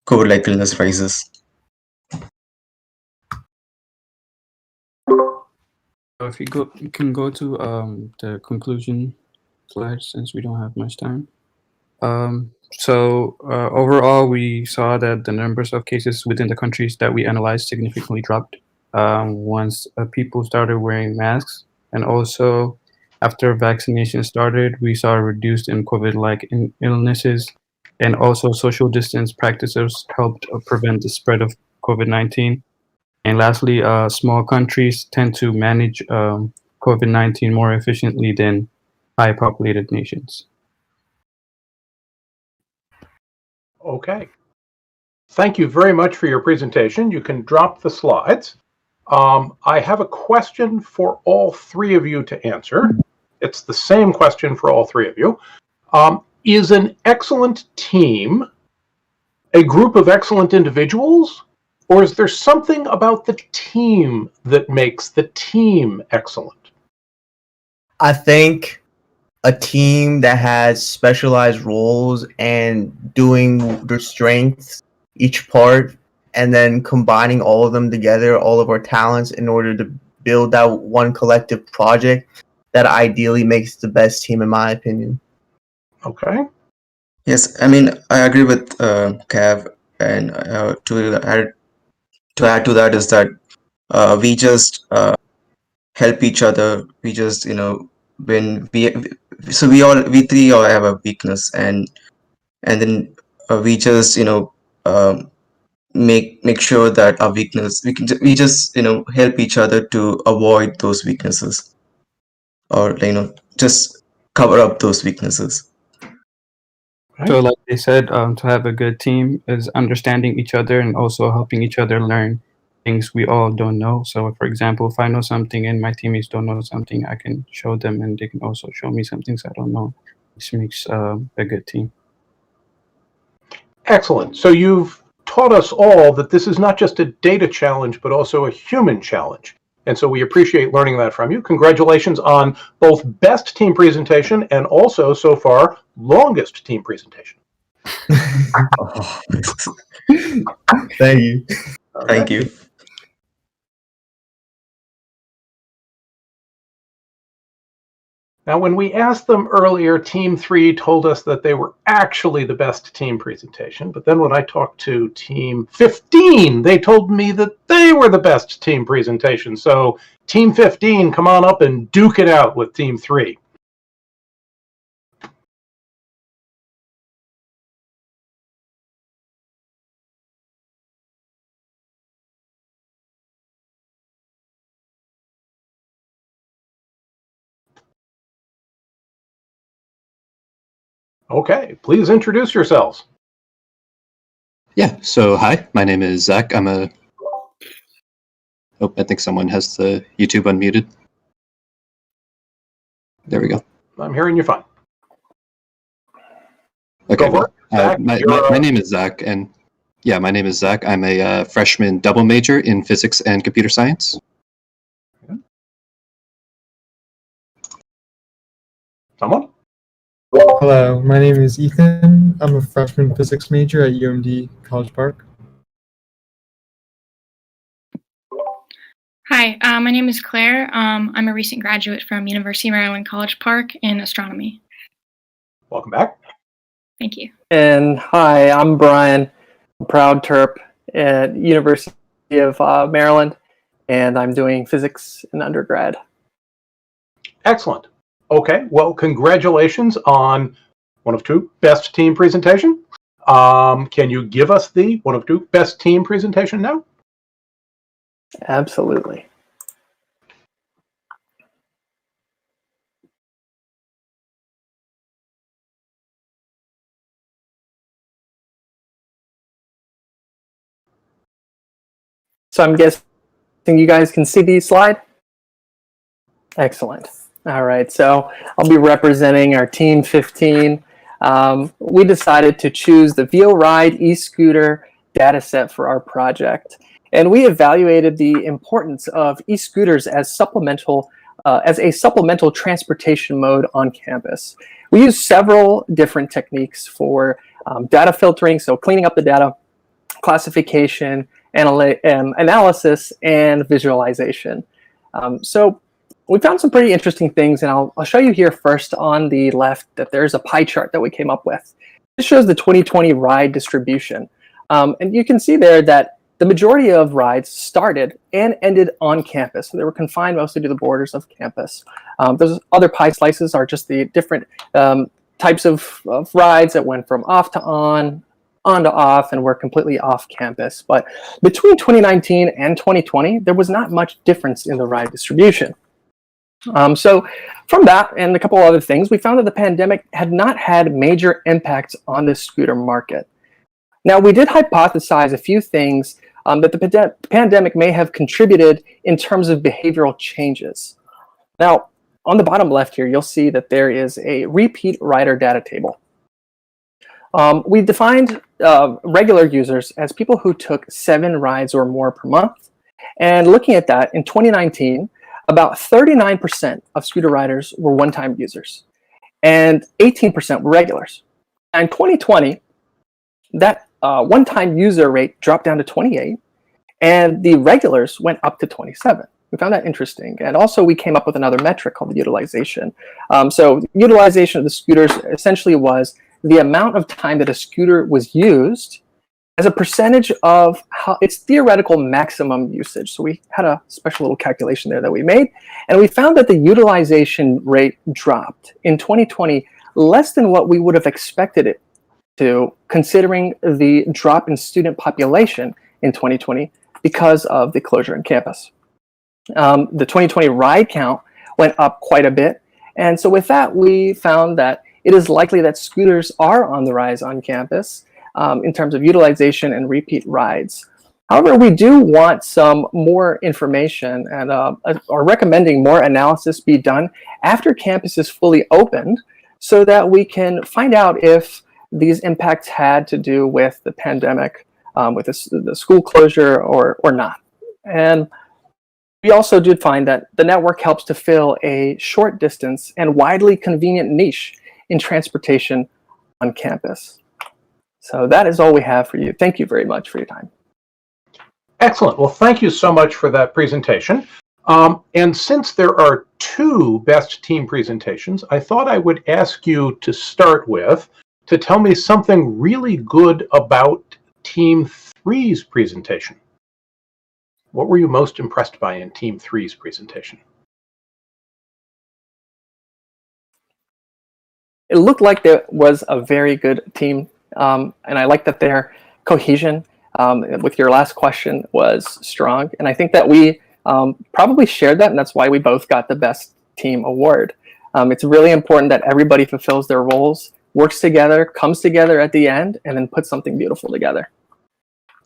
COVID-like illness rises. If you can go to the conclusion slide, since we don't have much time. So overall, we saw that the numbers of cases within the countries that we analyzed significantly dropped once people started wearing masks, and also after vaccination started, we saw reduced in COVID-like illnesses, and also social distance practices helped prevent the spread of COVID-19. And lastly, small countries tend to manage COVID-19 more efficiently than high populated nations. Okay. Thank you very much for your presentation. You can drop the slides. I have a question for all 3 of you to answer. It's the same question for all 3 of you. Is an excellent team a group of excellent individuals, or is there something about the team that makes the team excellent? I think a team that has specialized roles and doing their strengths, each part, and then combining all of them together, all of our talents, in order to build that one collective project that ideally makes the best team, in my opinion. Okay. Yes, I mean, I agree with Cav. and to add to that is that we just help each other. We just, when we three all have a weakness, and then we just, make sure that our weakness, we just, help each other to avoid those weaknesses, or just cover up those weaknesses. So, like they said, to have a good team is understanding each other and also helping each other learn things we all don't know. So, for example, if I know something and my teammates don't know something, I can show them, and they can also show me some things I don't know, which makes a good team. Excellent. So you've taught us all that this is not just a data challenge, but also a human challenge. And so we appreciate learning that from you. Congratulations on both best team presentation and also, so far, longest team presentation. Thank you. Thank you. Now, when we asked them earlier, Team 3 told us that they were actually the best team presentation. But then when I talked to Team 15, they told me that they were the best team presentation. So Team 15, come on up and duke it out with Team 3. Okay, please introduce yourselves. Yeah, so hi, my name is Zach. I think someone has the YouTube unmuted. There we go. I'm hearing you fine. Okay, well, my name is Zach, and yeah, my name is Zach. I'm a freshman double major in physics and computer science. Someone? Hello, my name is Ethan. I'm a freshman physics major at UMD College Park. Hi, my name is Claire. I'm a recent graduate from University of Maryland College Park in astronomy. Welcome back. Thank you. And hi, I'm Brian, a proud Terp at University of Maryland, and I'm doing physics in undergrad. Excellent. Okay, well, congratulations on one of two best team presentation. Can you give us the one of two best team presentation now? Absolutely. So I'm guessing you guys can see the slide? Excellent. All right, so I'll be representing our Team 15. We decided to choose the VioRide e-scooter dataset for our project. And we evaluated the importance of e-scooters as a supplemental transportation mode on campus. We used several different techniques for data filtering, so cleaning up the data, classification, analysis, and visualization. So we found some pretty interesting things, and I'll show you here first on the left that there's a pie chart that we came up with. This shows the 2020 ride distribution. And you can see there that the majority of rides started and ended on campus. So they were confined mostly to the borders of campus. Those other pie slices are just the different types of rides that went from off to on to off, and were completely off campus. But between 2019 and 2020, there was not much difference in the ride distribution. So from that and a couple other things, we found that the pandemic had not had major impacts on the scooter market. Now, we did hypothesize a few things that the pandemic may have contributed in terms of behavioral changes. Now, on the bottom left here, you'll see that there is a repeat rider data table. We defined regular users as people who took 7 rides or more per month. And looking at that, in 2019, about 39% of scooter riders were one-time users, and 18% were regulars. And in 2020, that one-time user rate dropped down to 28, and the regulars went up to 27. We found that interesting. And also we came up with another metric called the utilization. So utilization of the scooters essentially was the amount of time that a scooter was used as a percentage of how its theoretical maximum usage. So we had a special little calculation there that we made, and we found that the utilization rate dropped in 2020 less than what we would have expected it to, considering the drop in student population in 2020 because of the closure on campus. The 2020 ride count went up quite a bit, and so with that, we found that it is likely that scooters are on the rise on campus in terms of utilization and repeat rides. However, we do want some more information and are recommending more analysis be done after campus is fully opened so that we can find out if these impacts had to do with the pandemic, with the school closure or not. And we also did find that the network helps to fill a short distance and widely convenient niche in transportation on campus. So that is all we have for you. Thank you very much for your time. Excellent. Well, thank you so much for that presentation. And since there are 2 best team presentations, I thought I would ask you to start with to tell me something really good about Team 3's presentation. What were you most impressed by in Team 3's presentation? It looked like there was a very good team, and I like that their cohesion with your last question was strong. And I think that we probably shared that, and that's why we both got the best team award. It's really important that everybody fulfills their roles, works together, comes together at the end, and then puts something beautiful together.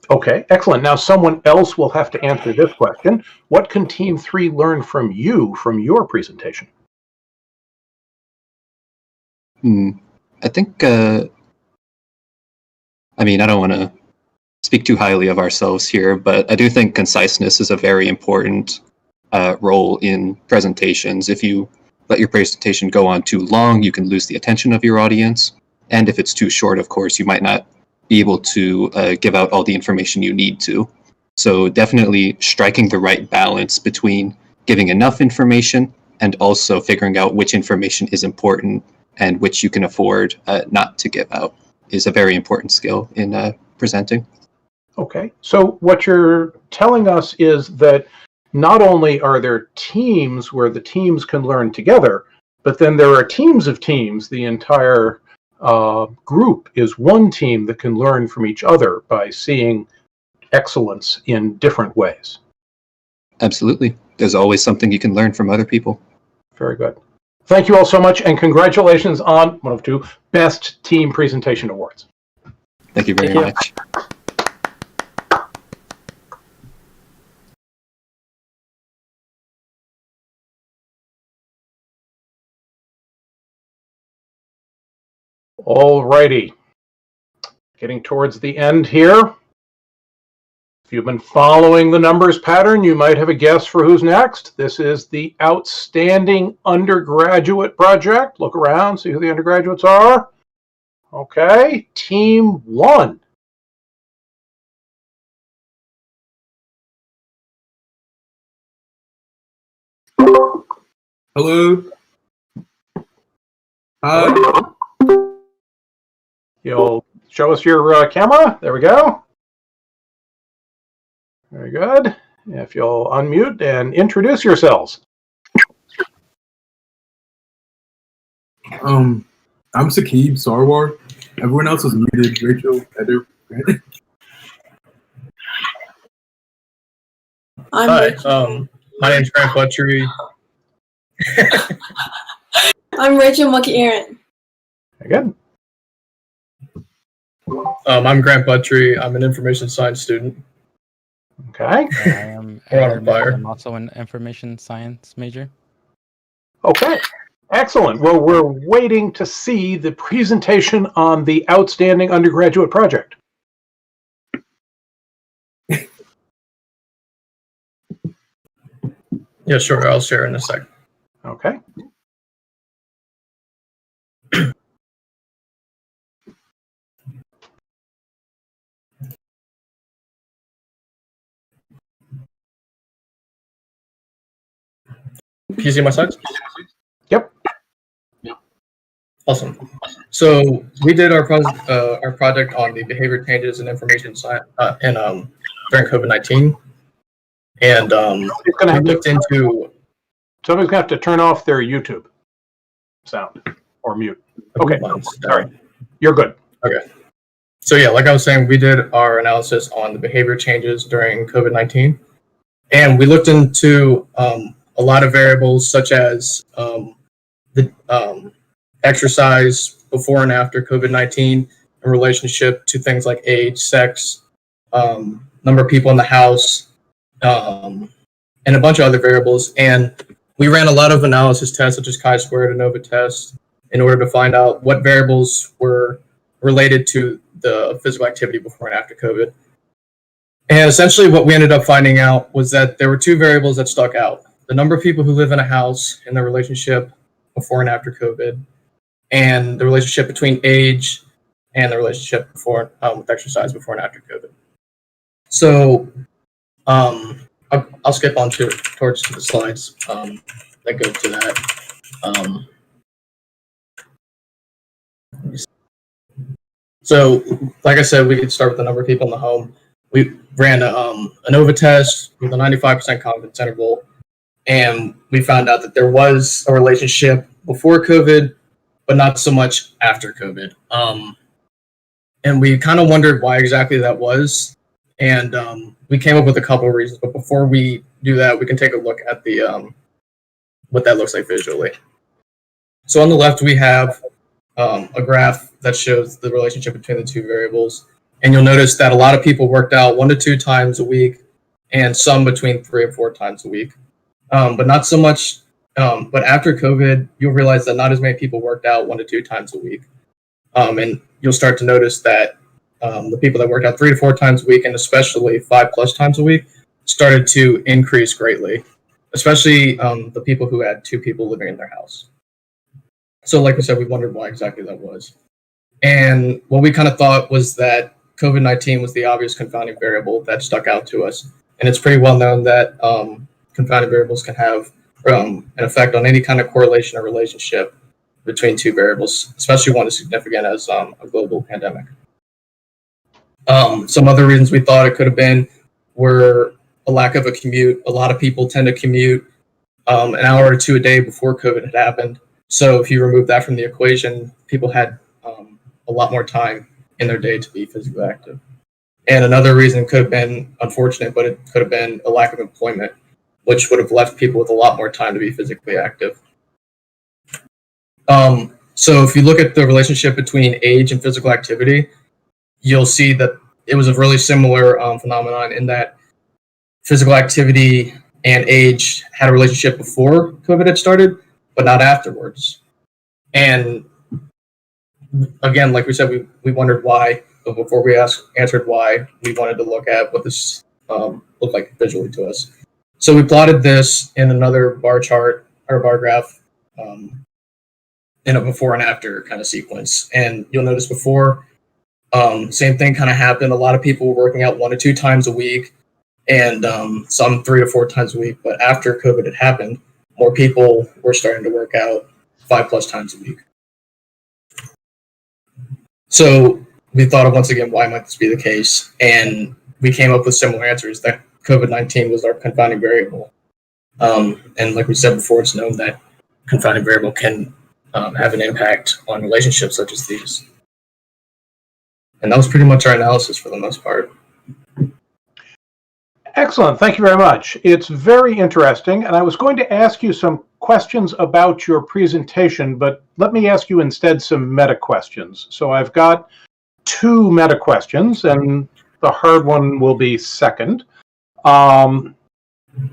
Okay, excellent. Now someone else will have to answer this question. What can Team 3 learn from you, from your presentation? I think, I mean, I don't want to speak too highly of ourselves here, but I do think conciseness is a very important role in presentations. If you let your presentation go on too long, you can lose the attention of your audience. And if it's too short, of course, you might not be able to give out all the information you need to. So definitely striking the right balance between giving enough information and also figuring out which information is important and which you can afford not to give out is a very important skill in presenting. Okay, so what you're telling us is that not only are there teams where the teams can learn together, but then there are teams of teams. The entire group is one team that can learn from each other by seeing excellence in different ways. Absolutely. There's always something you can learn from other people. Very good. Thank you all so much, and congratulations on one of 2 Best Team Presentation Awards. Thank you very much. All righty. Getting towards the end here. If you've been following the numbers pattern, you might have a guess for who's next. This is the Outstanding Undergraduate Project. Look around, see who the undergraduates are. Okay, Team 1. Hello. Hi. You'll show us your camera. There we go. Very good. If you'll unmute and introduce yourselves. I'm Sakib Sarwar. Everyone else is muted. Rachel, Heather. Hi. My name's Grant Butchery. I'm Rachel Monkey Aaron. Very good. I'm Grant Butchery. I'm an information science student. Okay. I am Aaron. I'm also an information science major. Okay. Excellent. Well, we're waiting to see the presentation on the Outstanding Undergraduate Project. Yeah, sure. I'll share in a second. Okay. Can you see my slides? Yep. Awesome. So we did our project on the behavior changes in information science during COVID-19, and we looked into. Somebody's gonna have to turn off their YouTube sound or mute. Okay, sorry, you're good. Okay. So yeah, like I was saying, we did our analysis on the behavior changes during COVID-19, and we looked into a lot of variables such as the exercise before and after COVID-19 in relationship to things like age, sex, number of people in the house, and a bunch of other variables. And we ran a lot of analysis tests such as chi-squared and ANOVA tests in order to find out what variables were related to the physical activity before and after COVID. And essentially what we ended up finding out was that there were two variables that stuck out: the number of people who live in a house and their relationship before and after COVID, and the relationship between age and the relationship before with exercise before and after COVID. So I'll skip on towards the slides that go to that. So like I said, we could start with the number of people in the home. We ran an ANOVA test with a 95% confidence interval, and we found out that there was a relationship before COVID, but not so much after COVID. And we kind of wondered why exactly that was. And we came up with a couple of reasons, but before we do that, we can take a look at the what that looks like visually. So on the left, we have a graph that shows the relationship between the two variables. And you'll notice that a lot of people worked out 1 to 2 times a week, and some between 3 or 4 times a week. But not so much. But after COVID, you'll realize that not as many people worked out 1 to 2 times a week. And you'll start to notice that the people that worked out 3 to 4 times a week, and especially 5+ times a week, started to increase greatly, especially the people who had 2 people living in their house. So like we said, we wondered why exactly that was. And what we kind of thought was that COVID-19 was the obvious confounding variable that stuck out to us. And it's pretty well known that confounding variables can have an effect on any kind of correlation or relationship between 2 variables, especially one as significant as a global pandemic. Some other reasons we thought it could have been were a lack of a commute. A lot of people tend to commute an hour or 2 a day before COVID had happened. So if you remove that from the equation, people had a lot more time in their day to be physically active. And another reason could have been unfortunate, but it could have been a lack of employment, which would have left people with a lot more time to be physically active. So if you look at the relationship between age and physical activity, you'll see that it was a really similar phenomenon in that physical activity and age had a relationship before COVID had started, but not afterwards. And again, like we said, we wondered why, but before we answered why, we wanted to look at what this looked like visually to us. So we plotted this in another bar chart or bar graph in a before and after kind of sequence. And you'll notice before, same thing kind of happened. A lot of people were working out 1 to 2 times a week, and some 3 to 4 times a week. But after COVID had happened, more people were starting to work out 5+ times a week. So we thought of, once again, why might this be the case? And we came up with similar answers, that COVID-19 was our confounding variable. And like we said before, it's known that confounding variable can have an impact on relationships such as these. And that was pretty much our analysis for the most part. Excellent. Thank you very much. It's very interesting. And I was going to ask you some questions about your presentation, but let me ask you instead some meta questions. So I've got 2 meta questions, and the hard one will be second.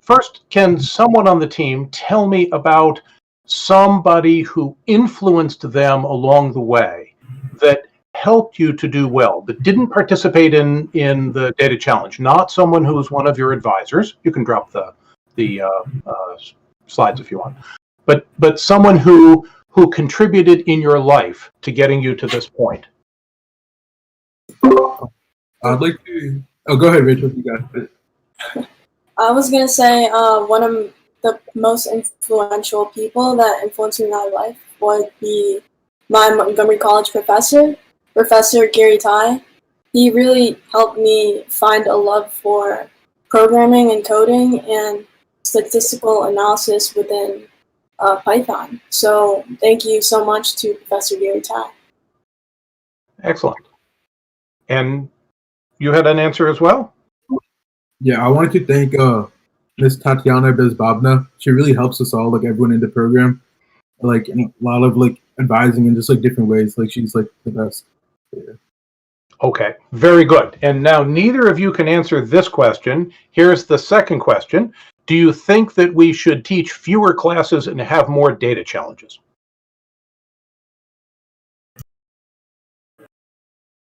First, can someone on the team tell me about somebody who influenced them along the way that helped you to do well, that didn't participate in the data challenge, not someone who was one of your advisors? You can drop the slides if you want, but someone who contributed in your life to getting you to this point. I'd like to. Oh, go ahead, Rachel. You got it. I was gonna say one of the most influential people that influenced me in my life would be my Montgomery College professor, Professor Gary Tai. He really helped me find a love for programming and coding and statistical analysis within Python. So thank you so much to Professor Gary Tai. Excellent. And you had an answer as well? Yeah, I wanted to thank Miss Tatiana Bezbabna. She really helps us all, like everyone in the program, like in a lot of like advising in just like different ways. Like she's like the best. Yeah. Okay, very good. And now neither of you can answer this question. Here's the second question. Do you think that we should teach fewer classes and have more data challenges?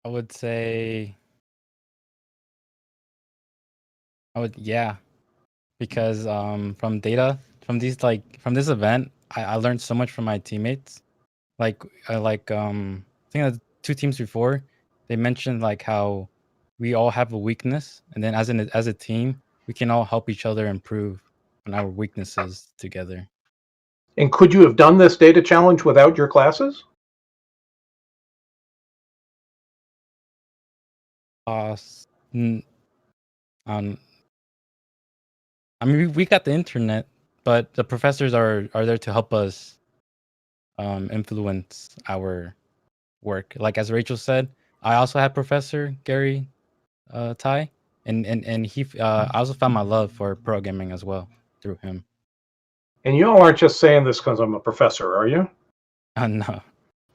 I would say, yeah, because from this event, I learned so much from my teammates. I think that 2 teams before, they mentioned like how we all have a weakness, and then as a team, we can all help each other improve on our weaknesses together. And could you have done this data challenge without your classes? I mean, we got the internet, but the professors are there to help us influence our work. Like as Rachel said, I also had Professor Gary Tai, and he I also found my love for programming as well through him. And you all aren't just saying this because I'm a professor, are you? No.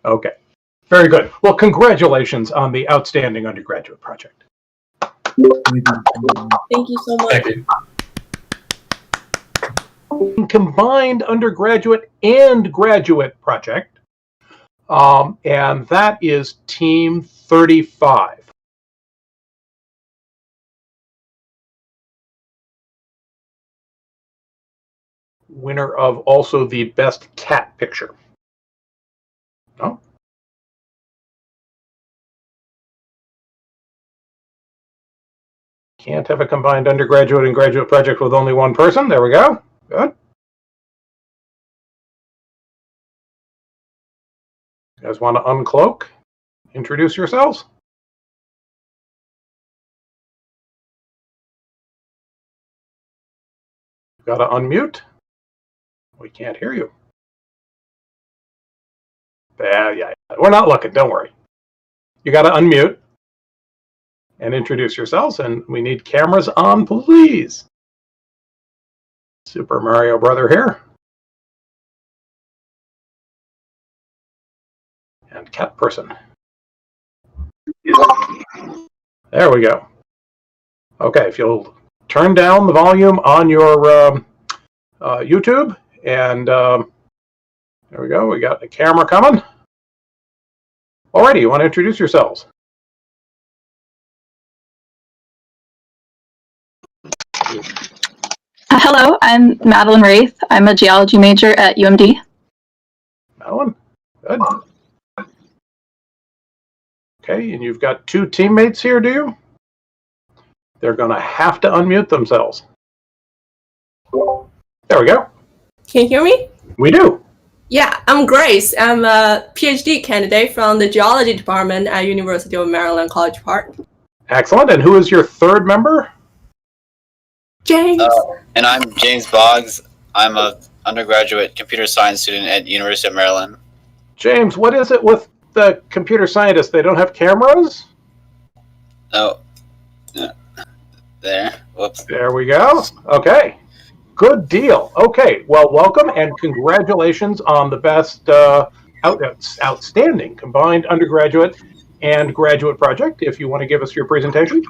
Okay, very good. Well, congratulations on the outstanding undergraduate project. Thank you so much. Thank you. Combined undergraduate and graduate project, and that is Team 35. Winner of also the best cat picture. No? Can't have a combined undergraduate and graduate project with only one person. There we go. Good. You guys want to uncloak? Introduce yourselves. Got to unmute. We can't hear you. Yeah. We're not looking. Don't worry. You got to unmute and introduce yourselves. And we need cameras on, please. Super Mario Brother here. And cat person. There we go. Okay, if you'll turn down the volume on your YouTube, and there we go. We got the camera coming. Alrighty, you want to introduce yourselves? Hello, I'm Madeleine Rath. I'm a geology major at UMD. Madeleine, good. Okay, and you've got 2 teammates here, do you? They're going to have to unmute themselves. There we go. Can you hear me? We do. Yeah, I'm Grace. I'm a PhD candidate from the geology department at University of Maryland, College Park. Excellent. And who is your third member? James. And I'm James Boggs. I'm a undergraduate computer science student at University of Maryland. James, what is it with the computer scientists? They don't have cameras? Oh. There. Whoops. There we go. Okay. Good deal. Okay. Well, welcome and congratulations on the best outstanding combined undergraduate and graduate project. If you want to give us your presentation.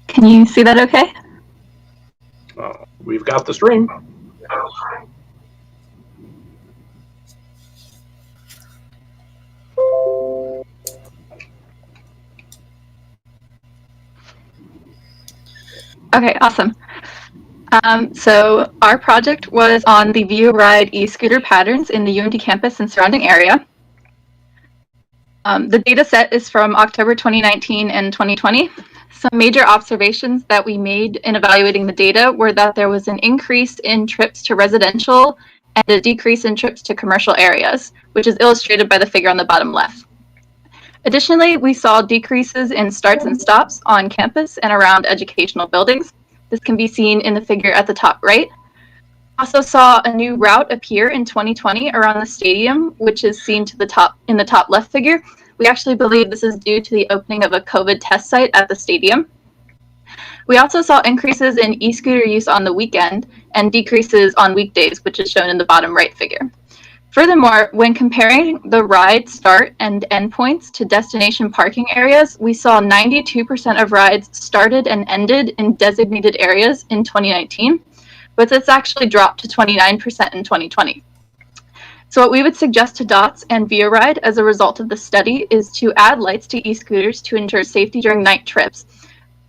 Can you see that okay? We've got the stream. Okay, awesome. So our project was on the View Ride e-scooter patterns in the UMD campus and surrounding area. The data set is from October 2019 and 2020. Some major observations that we made in evaluating the data were that there was an increase in trips to residential and a decrease in trips to commercial areas, which is illustrated by the figure on the bottom left. Additionally, we saw decreases in starts and stops on campus and around educational buildings. This can be seen in the figure at the top right. Also saw a new route appear in 2020 around the stadium, which is seen to the top in the top left figure. We actually believe this is due to the opening of a COVID test site at the stadium. We also saw increases in e-scooter use on the weekend and decreases on weekdays, which is shown in the bottom right figure. Furthermore, when comparing the ride start and end points to destination parking areas, we saw 92% of rides started and ended in designated areas in 2019, but this actually dropped to 29% in 2020. So what we would suggest to DOTS and ViaRide as a result of the study is to add lights to e-scooters to ensure safety during night trips.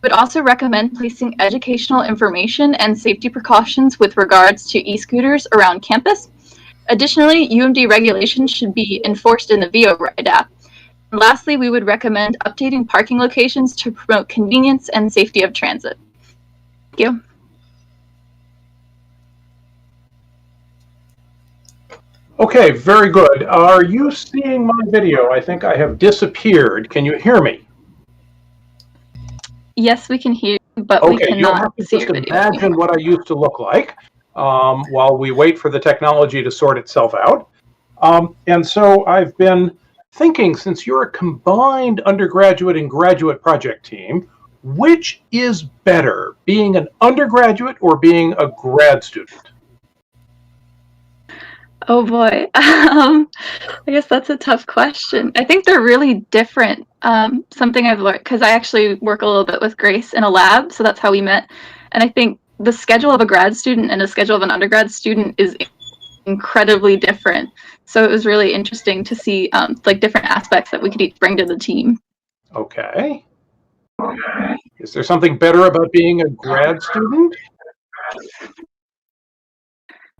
We would also recommend placing educational information and safety precautions with regards to e-scooters around campus. Additionally, UMD regulations should be enforced in the ViaRide app. And lastly, we would recommend updating parking locations to promote convenience and safety of transit. Thank you. Okay, very good. Are you seeing my video? I think I have disappeared. Can you hear me? Yes, we can hear you, but Okay, we cannot you'll have to see just your video. imagine what I used to look like while we wait for the technology to sort itself out. And so I've been thinking, since you're a combined undergraduate and graduate project team, which is better, being an undergraduate or being a grad student? Oh boy. I guess that's a tough question. I think they're really different. Something I've learned, because I actually work a little bit with Grace in a lab, so that's how we met. And I think the schedule of a grad student and the schedule of an undergrad student is incredibly different. So it was really interesting to see like different aspects that we could each bring to the team. Okay. Is there something better about being a grad student?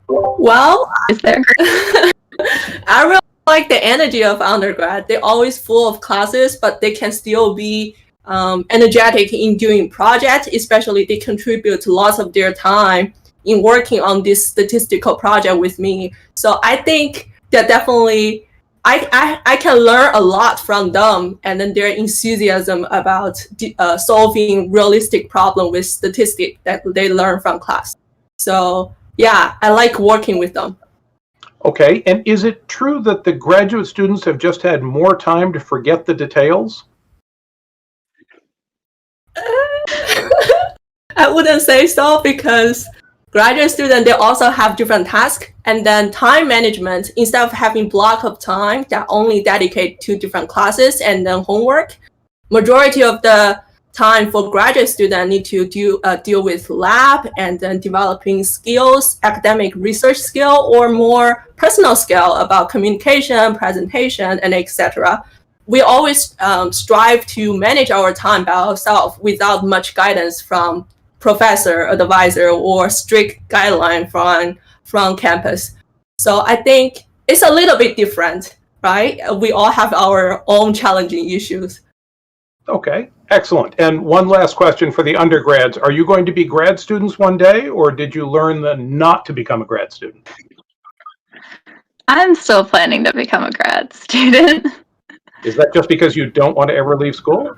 Well, is there? I really like the energy of undergrad. They're always full of classes, but they can still be energetic in doing projects, especially they contribute lots of their time in working on this statistical project with me. So I think that definitely I can learn a lot from them, and then their enthusiasm about solving realistic problem with statistics that they learn from class. So yeah, I like working with them. Okay, and is it true that the graduate students have just had more time to forget the details? I wouldn't say so, because graduate students, they also have different tasks, and then time management, instead of having block of time that only dedicate to different classes and then homework, majority of the time for graduate students need to deal with lab and then developing skills, academic research skill, or more personal skill about communication, presentation, and etc. We always strive to manage our time by ourselves without much guidance from professor, advisor, or strict guideline from campus. So I think it's a little bit different, right? We all have our own challenging issues. Okay, excellent. And one last question for the undergrads. Are you going to be grad students one day, or did you learn not to become a grad student? I'm still planning to become a grad student. Is that just because you don't want to ever leave school?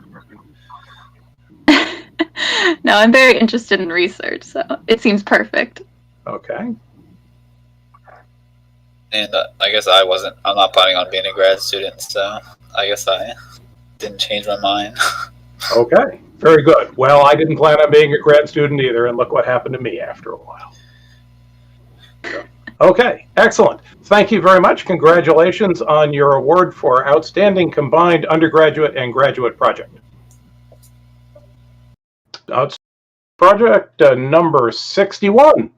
No, I'm very interested in research, so it seems perfect. Okay. And I guess I'm not planning on being a grad student, so I guess I didn't change my mind. Okay, very good. Well, I didn't plan on being a grad student either, and look what happened to me after a while. So, okay, excellent. Thank you very much. Congratulations on your award for Outstanding Combined Undergraduate and Graduate Project. Project number 61.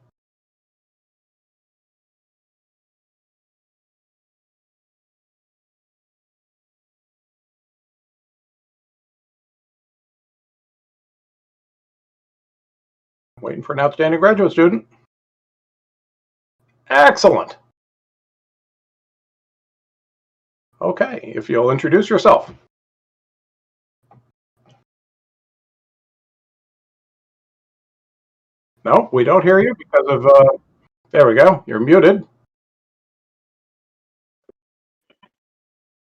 Waiting for an outstanding graduate student. Excellent. Okay, if you'll introduce yourself. No, we don't hear you because of, there we go, you're muted.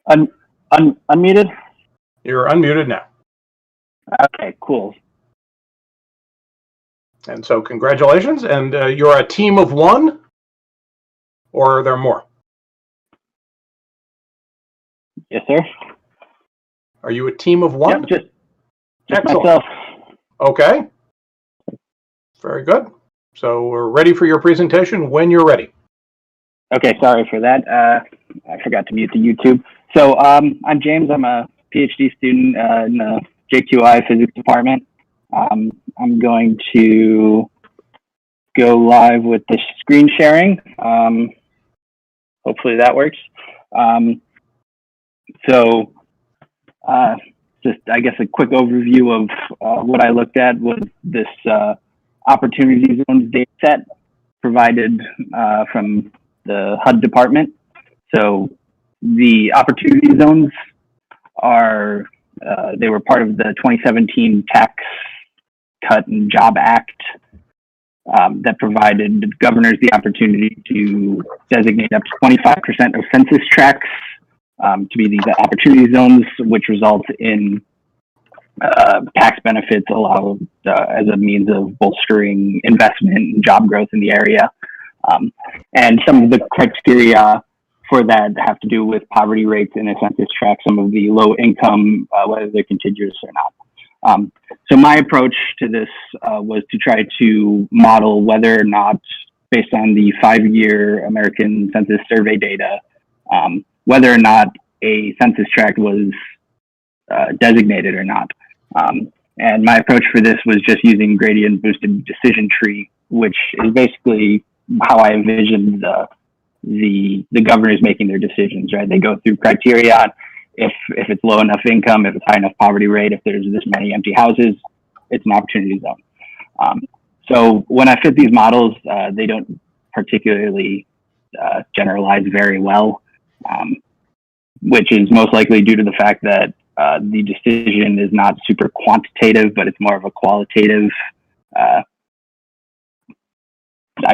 Unmuted? You're unmuted now. Okay, cool. And so congratulations, and you're a team of one? Or are there more? Yes, sir. Are you a team of one? Yep, just Excellent. myself. Okay. Very good. So we're ready for your presentation when you're ready. Okay, sorry for that. I forgot to mute the YouTube. So I'm James. I'm a PhD student in the JQI physics department. I'm going to go live with the screen sharing. Hopefully that works. Just, I guess, a quick overview of what I looked at was this opportunity zones data set provided from the HUD department. So the opportunity zones are, they were part of the 2017 Tax Cut and Job Act that provided governors the opportunity to designate up to 25% of census tracts to be these opportunity zones, which results in tax benefits allowed as a means of bolstering investment and job growth in the area. And some of the criteria for that have to do with poverty rates in a census tract, some of the low income, whether they're contiguous or not. So my approach to this was to try to model whether or not, based on the 5-year American Census Survey data, whether or not a census tract was designated or not. And my approach for this was just using gradient boosted decision tree, which is basically how I envisioned the governors making their decisions, right? They go through criteria. If it's low enough income, if it's high enough poverty rate, if there's this many empty houses, it's an opportunity zone. So when I fit these models, they don't particularly generalize very well, which is most likely due to the fact that the decision is not super quantitative, but it's more of a qualitative, I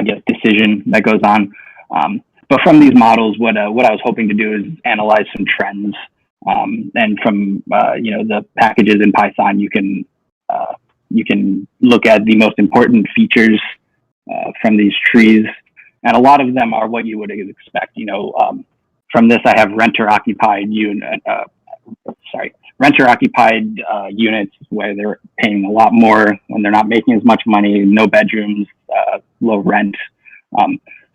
guess, decision that goes on. But from these models, what I was hoping to do is analyze some trends. And from the packages in Python, you can look at the most important features from these trees, and a lot of them are what you would expect. From this, I have renter-occupied units where they're paying a lot more when they're not making as much money, no bedrooms, low rent.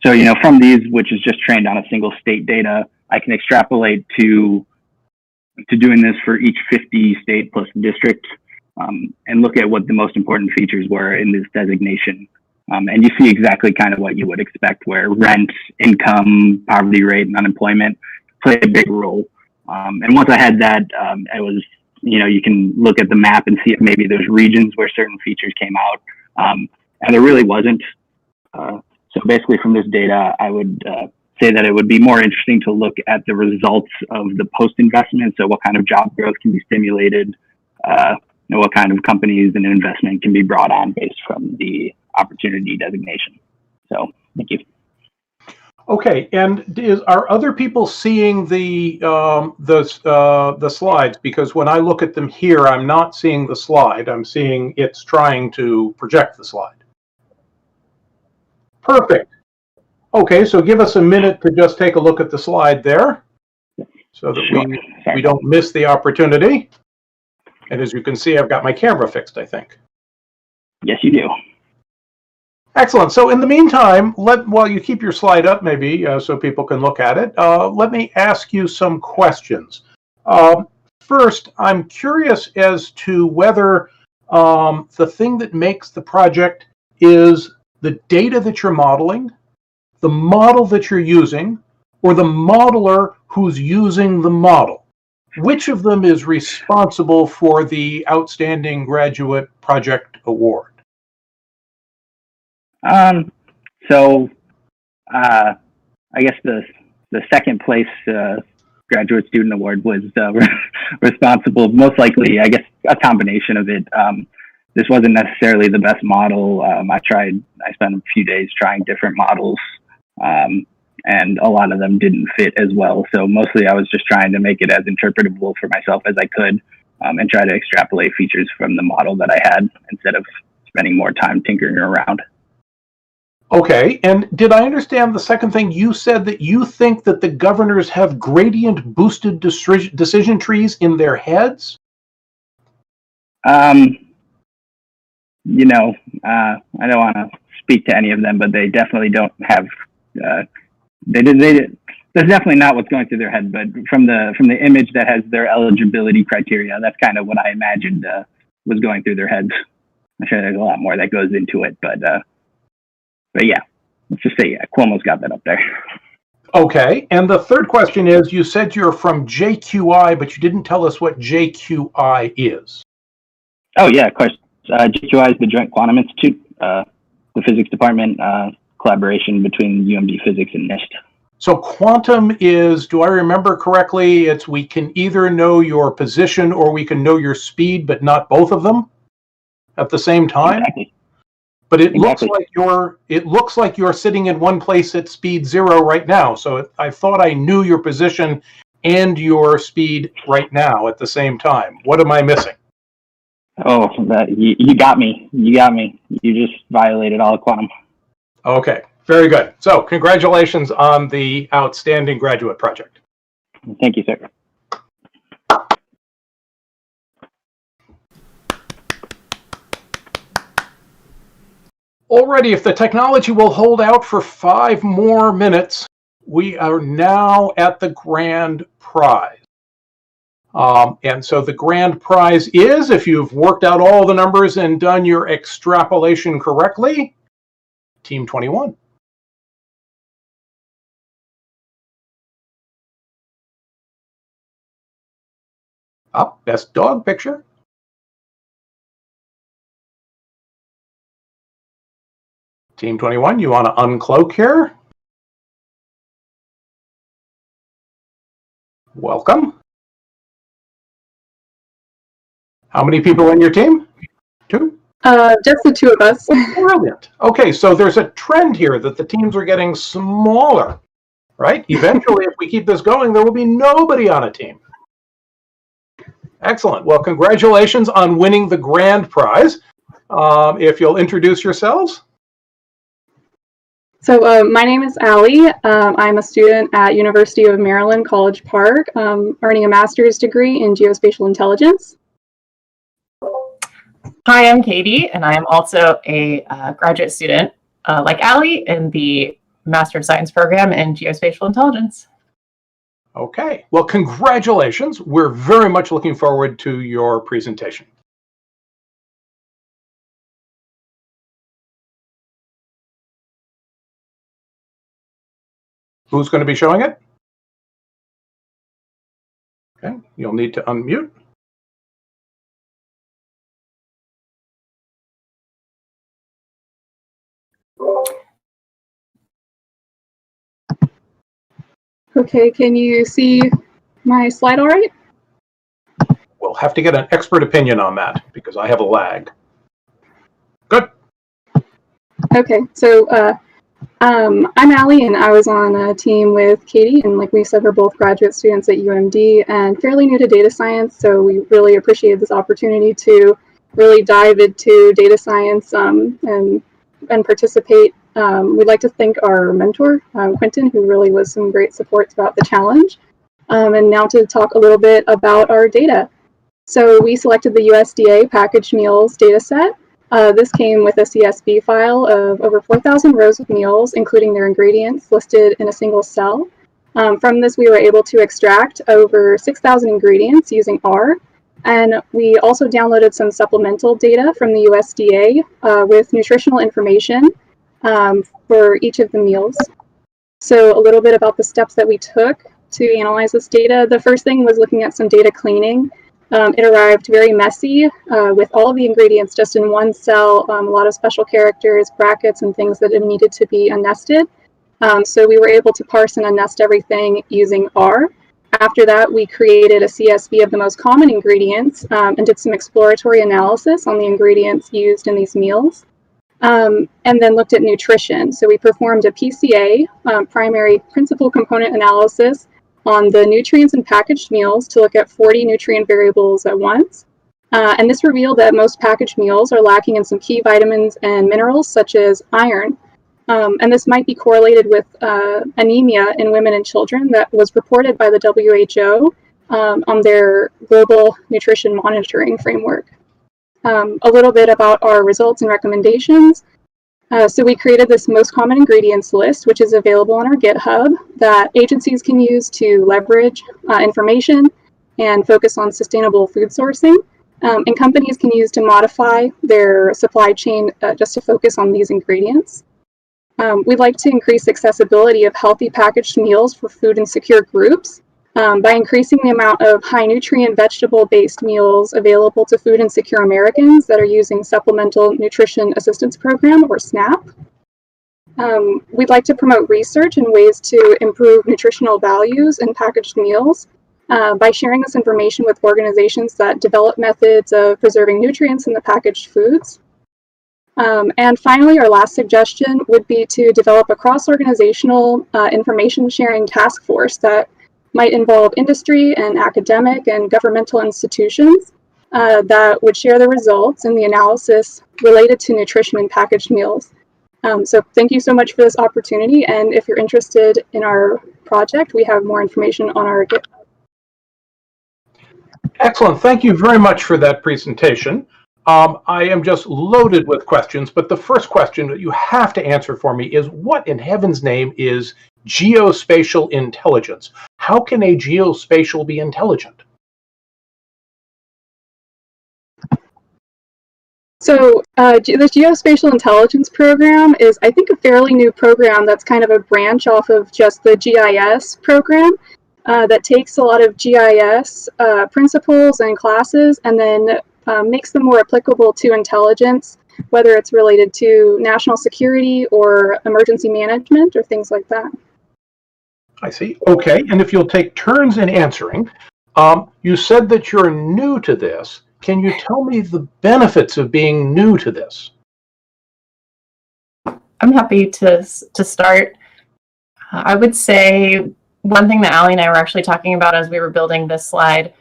So from these, which is just trained on a single state data, I can extrapolate to doing this for each 50 state plus district, and look at what the most important features were in this designation. And you see exactly kind of what you would expect, where rent, income, poverty rate, and unemployment play a big role. And once I had that, it was, you can look at the map and see if maybe there's regions where certain features came out. And there really wasn't. So basically from this data, I would say that it would be more interesting to look at the results of the post-investment. So what kind of job growth can be stimulated, what kind of companies and investment can be brought on based from the opportunity designation. So thank you. Okay, and are other people seeing the slides? Because when I look at them here, I'm not seeing the slide. I'm seeing it's trying to project the slide. Perfect. Okay, so give us a minute to just take a look at the slide there, so that we don't miss the opportunity. And as you can see, I've got my camera fixed, I think. Yes, you do. Excellent. So in the meantime, while you keep your slide up, maybe so people can look at it, let me ask you some questions. First, I'm curious as to whether the thing that makes the project is the data that you're modeling, the model that you're using, or the modeler who's using the model. Which of them is responsible for the Outstanding Graduate Project Award? So I guess the second place graduate student award was responsible. Most likely, I guess, a combination of it. This wasn't necessarily the best model. I spent a few days trying different models, and a lot of them didn't fit as well. So mostly I was just trying to make it as interpretable for myself as I could, and try to extrapolate features from the model that I had instead of spending more time tinkering around. Okay, and did I understand the second thing? You said that you think that the governors have gradient boosted decision trees in their heads? You know, I don't want to speak to any of them, but they definitely don't have, that's definitely not what's going through their head, but from the image that has their eligibility criteria, that's kind of what I imagined was going through their heads. I'm sure there's a lot more that goes into it, but yeah, let's just say, yeah, Cuomo's got that up there. Okay, and the third question is, you said you're from JQI, but you didn't tell us what JQI is. Oh yeah, of course. JQI is the Joint Quantum Institute, the physics department, collaboration between UMD Physics and NIST. So quantum is, do I remember correctly, it's we can either know your position or we can know your speed, but not both of them at the same time? Exactly. But it Exactly. looks like you're sitting in one place at speed 0 right now. So I thought I knew your position and your speed right now at the same time. What am I missing? Oh, you got me. You got me. You just violated all of quantum. Okay, very good. So congratulations on the outstanding graduate project. Thank you, sir. Alrighty, if the technology will hold out for 5 more minutes, we are now at the grand prize. And so the grand prize is, if you've worked out all the numbers and done your extrapolation correctly, Team 21. Up, best dog picture. Team 21, you want to uncloak here? Welcome. How many people in your team? 2? Just the 2 of us. Brilliant. Okay, so there's a trend here that the teams are getting smaller, right? Eventually, if we keep this going, there will be nobody on a team. Excellent. Well, congratulations on winning the grand prize. If you'll introduce yourselves. So my name is Allie. I'm a student at University of Maryland, College Park, earning a master's degree in geospatial intelligence. Hi, I'm Katie, and I am also a graduate student, like Allie, in the Master of Science program in Geospatial Intelligence. Okay, well, congratulations. We're very much looking forward to your presentation. Who's going to be showing it? Okay, you'll need to unmute. Okay, can you see my slide all right? We'll have to get an expert opinion on that because I have a lag. Good. Okay, so I'm Allie, and I was on a team with Katie, and like we said, we're both graduate students at UMD and fairly new to data science, so we really appreciated this opportunity to really dive into data science and participate. We'd like to thank our mentor, Quentin, who really was some great support throughout the challenge. And now to talk a little bit about our data. So we selected the USDA packaged meals data set. This came with a CSV file of over 4,000 rows of meals, including their ingredients listed in a single cell. From this, we were able to extract over 6,000 ingredients using R. And we also downloaded some supplemental data from the USDA with nutritional information for each of the meals. So a little bit about the steps that we took to analyze this data. The first thing was looking at some data cleaning. It arrived very messy with all of the ingredients just in one cell, a lot of special characters, brackets, and things that needed to be unnested. So we were able to parse and unnest everything using R. After that, we created a CSV of the most common ingredients and did some exploratory analysis on the ingredients used in these meals, and then looked at nutrition. So we performed a PCA, primary principal component analysis, on the nutrients in packaged meals to look at 40 nutrient variables at once. And this revealed that most packaged meals are lacking in some key vitamins and minerals, such as iron. And this might be correlated with anemia in women and children that was reported by the WHO on their global nutrition monitoring framework. A little bit about our results and recommendations. So we created this most common ingredients list, which is available on our GitHub, that agencies can use to leverage information and focus on sustainable food sourcing. And companies can use to modify their supply chain just to focus on these ingredients. We'd like to increase accessibility of healthy packaged meals for food insecure groups by increasing the amount of high nutrient vegetable-based meals available to food insecure Americans that are using Supplemental Nutrition Assistance Program, or SNAP. We'd like to promote research and ways to improve nutritional values in packaged meals by sharing this information with organizations that develop methods of preserving nutrients in the packaged foods. And finally, our last suggestion would be to develop a cross-organizational information sharing task force that might involve industry and academic and governmental institutions that would share the results and the analysis related to nutrition in packaged meals. So thank you so much for this opportunity, and if you're interested in our project, we have more information on our GitHub. Excellent. Thank you very much for that presentation. I am just loaded with questions, but the first question that you have to answer for me is, what in heaven's name is geospatial intelligence? How can a geospatial be intelligent? So the Geospatial Intelligence Program is, I think, a fairly new program that's kind of a branch off of just the GIS program that takes a lot of GIS principles and classes and then makes them more applicable to intelligence, whether it's related to national security or emergency management or things like that. I see. Okay, and if you'll take turns in answering, you said that you're new to this. Can you tell me the benefits of being new to this? I'm happy to start. I would say one thing that Allie and I were actually talking about as we were building this slide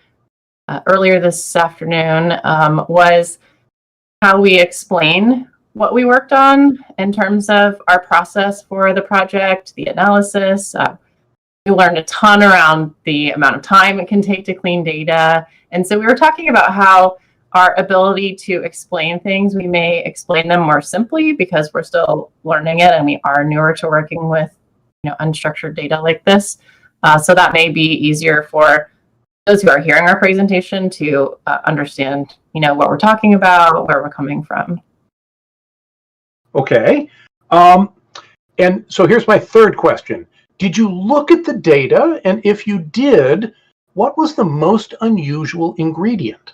earlier this afternoon was how we explain what we worked on in terms of our process for the project, the analysis. We learned a ton around the amount of time it can take to clean data. And so we were talking about how our ability to explain things, we may explain them more simply because we're still learning it and we are newer to working with unstructured data like this. So that may be easier for those who are hearing our presentation to understand, what we're talking about, where we're coming from. Okay. And so here's my third question. Did you look at the data? And if you did, what was the most unusual ingredient?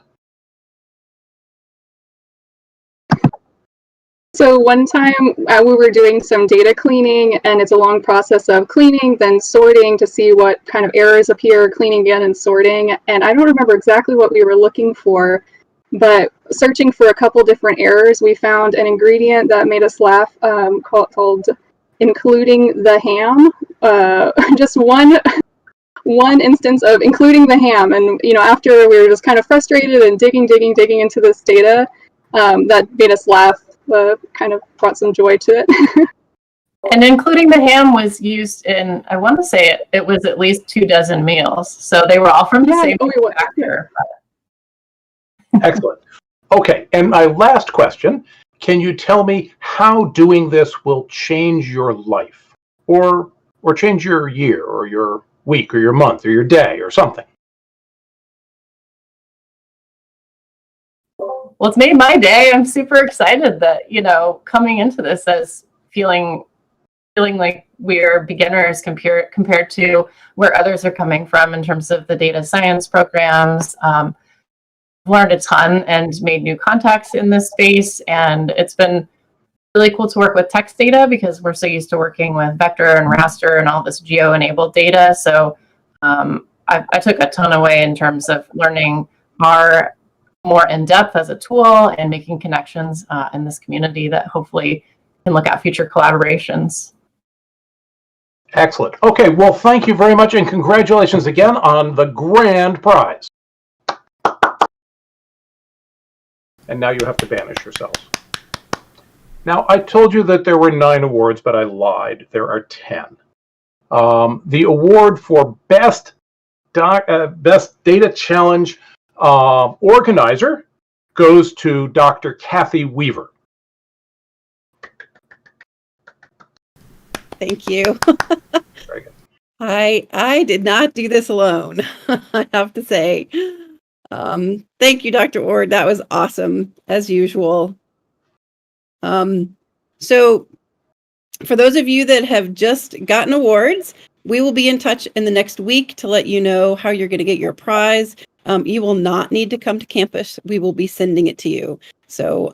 So one time we were doing some data cleaning, and it's a long process of cleaning, then sorting to see what kind of errors appear, cleaning again and sorting. And I don't remember exactly what we were looking for, but searching for a couple different errors, we found an ingredient that made us laugh called including the ham. Just one instance of including the ham. And, after we were just kind of frustrated and digging into this data, that made us laugh. Kind of brought some joy to it. And including the ham was used in, I want to say it was at least 24 meals. So they were all from the same factor. Excellent. Okay, and my last question, can you tell me how doing this will change your life? Or change your year, or your week, or your month, or your day, or something? Well, it's made my day. I'm super excited that, coming into this as feeling like we're beginners compared to where others are coming from in terms of the data science programs. Learned a ton and made new contacts in this space. And it's been really cool to work with text data because we're so used to working with vector and raster and all this geo-enabled data. So I took a ton away in terms of learning R more in depth as a tool and making connections in this community that hopefully can look at future collaborations. Excellent. Okay, well, thank you very much, and congratulations again on the grand prize. And now you have to banish yourselves. Now, I told you that there were 9 awards, but I lied. There are 10. The award for Best Data Challenge Organizer goes to Dr. Kathy Weaver. Thank you. Very good. I did not do this alone, I have to say. Thank you, Dr. Ord. That was awesome, as usual. So for those of you that have just gotten awards, we will be in touch in the next week to let you know how you're going to get your prize. You will not need to come to campus. We will be sending it to you. So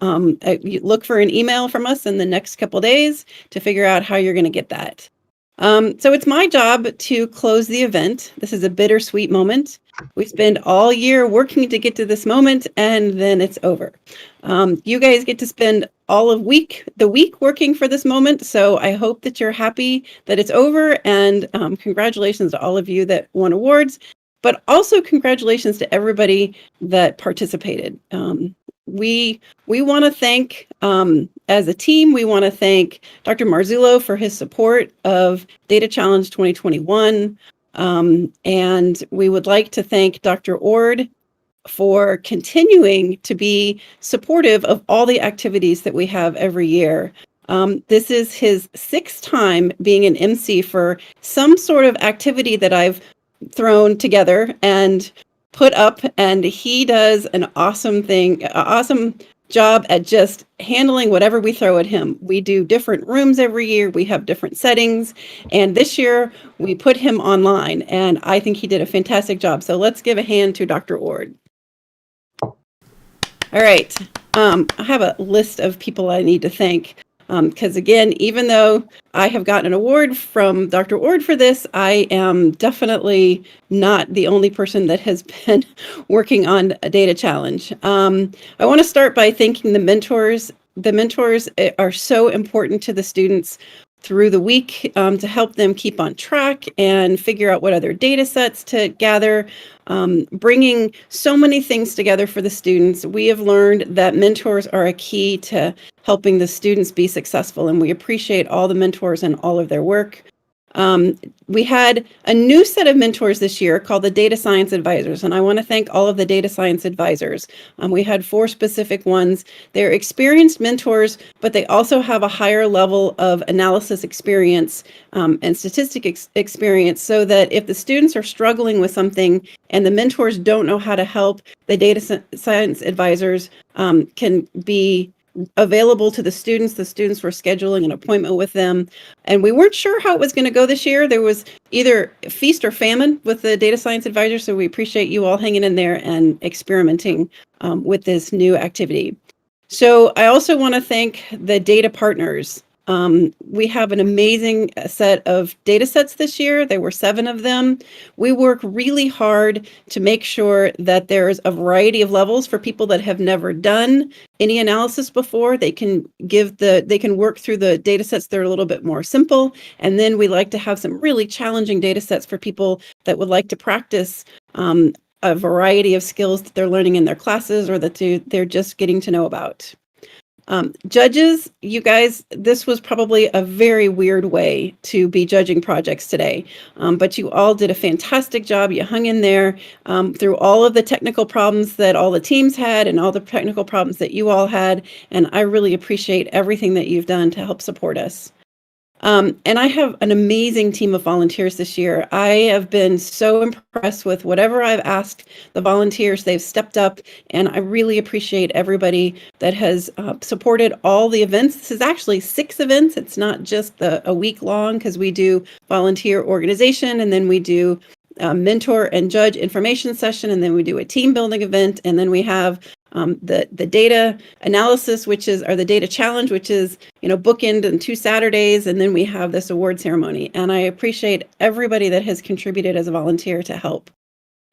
you look for an email from us in the next couple days to figure out how you're going to get that. So it's my job to close the event. This is a bittersweet moment. We spend all year working to get to this moment, and then it's over. You guys get to spend all of the week working for this moment. So I hope that you're happy that it's over, and congratulations to all of you that won awards, but also congratulations to everybody that participated. We want to thank, as a team, we want to thank Dr. Marzullo for his support of Data Challenge 2021. And we would like to thank Dr. Ord for continuing to be supportive of all the activities that we have every year. This is his 6th time being an MC for some sort of activity that I've thrown together and put up, and he does an awesome job at just handling whatever we throw at him. We do different rooms every year. We have different settings. And this year we put him online, and I think he did a fantastic job. So let's give a hand to Dr. Ord. All right. I have a list of people I need to thank. Because again, even though I have gotten an award from Dr. Ord for this, I am definitely not the only person that has been working on a data challenge. I want to start by thanking the mentors. The mentors are so important to the students through the week to help them keep on track and figure out what other data sets to gather, bringing so many things together for the students. We have learned that mentors are a key to helping the students be successful, and we appreciate all the mentors and all of their work. We had a new set of mentors this year called the Data Science Advisors, and I want to thank all of the Data Science Advisors. We had 4 specific ones. They're experienced mentors, but they also have a higher level of analysis experience and statistic experience, so that if the students are struggling with something and the mentors don't know how to help, the Data Science Advisors can be available to the students. The students were scheduling an appointment with them, and we weren't sure how it was going to go this year. There was either feast or famine with the Data Science Advisor, so we appreciate you all hanging in there and experimenting with this new activity. So I also want to thank the data partners. We have an amazing set of data sets this year. There were 7 of them. We work really hard to make sure that there's a variety of levels for people that have never done any analysis before. They can work through the data sets that are a little bit more simple. And then we like to have some really challenging data sets for people that would like to practice a variety of skills that they're learning in their classes or that they're just getting to know about. Judges, you guys, this was probably a very weird way to be judging projects today, but you all did a fantastic job. You hung in there through all of the technical problems that all the teams had and all the technical problems that you all had, and I really appreciate everything that you've done to help support us. And I have an amazing team of volunteers this year. I have been so impressed with whatever I've asked the volunteers. They've stepped up, and I really appreciate everybody that has supported all the events. This is actually 6 events. It's not just a week long, because we do volunteer organization, and then we do mentor and judge information session, and then we do a team building event, and then we have the data analysis, or the data challenge, which is, bookend in 2 Saturdays, and then we have this award ceremony. And I appreciate everybody that has contributed as a volunteer to help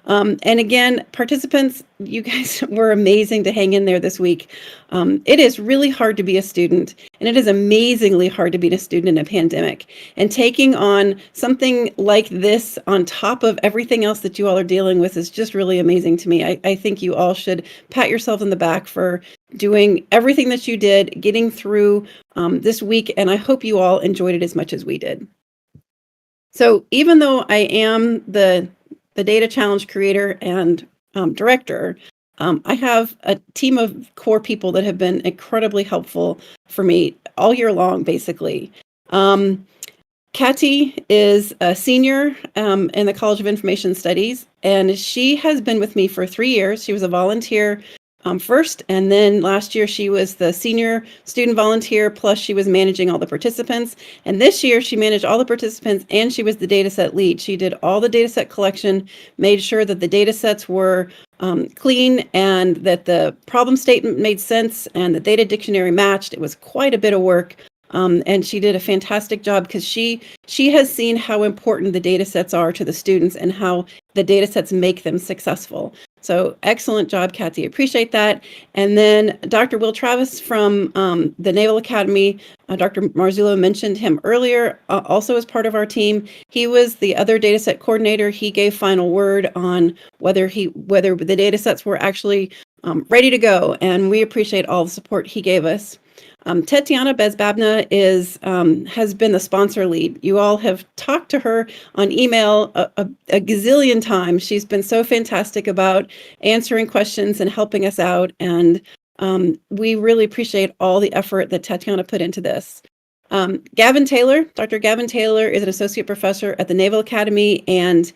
And again, participants, you guys were amazing to hang in there this week. It is really hard to be a student, and it is amazingly hard to be a student in a pandemic. And taking on something like this on top of everything else that you all are dealing with is just really amazing to me. I think you all should pat yourselves on the back for doing everything that you did, getting through this week, and I hope you all enjoyed it as much as we did. So even though I am the data challenge creator and director, I have a team of core people that have been incredibly helpful for me all year long, basically. Katty is a senior in the College of Information Studies, and she has been with me for 3 years. She was a volunteer first, and then last year she was the senior student volunteer, plus she was managing all the participants. And this year she managed all the participants and she was the data set lead. She did all the data set collection, made sure that the data sets were clean and that the problem statement made sense and the data dictionary matched. It was quite a bit of work. And she did a fantastic job because she has seen how important the data sets are to the students and how the data sets make them successful. So excellent job, Kathy. Appreciate that. And then Dr. Will Travis from the Naval Academy, Dr. Marzullo mentioned him earlier, also as part of our team. He was the other data set coordinator. He gave final word on whether the data sets were actually ready to go. And we appreciate all the support he gave us. Tetiana Bezbabna has been the sponsor lead. You all have talked to her on email a gazillion times. She's been so fantastic about answering questions and helping us out. And we really appreciate all the effort that Tatiana put into this. Gavin Taylor, Dr. Gavin Taylor is an associate professor at the Naval Academy, and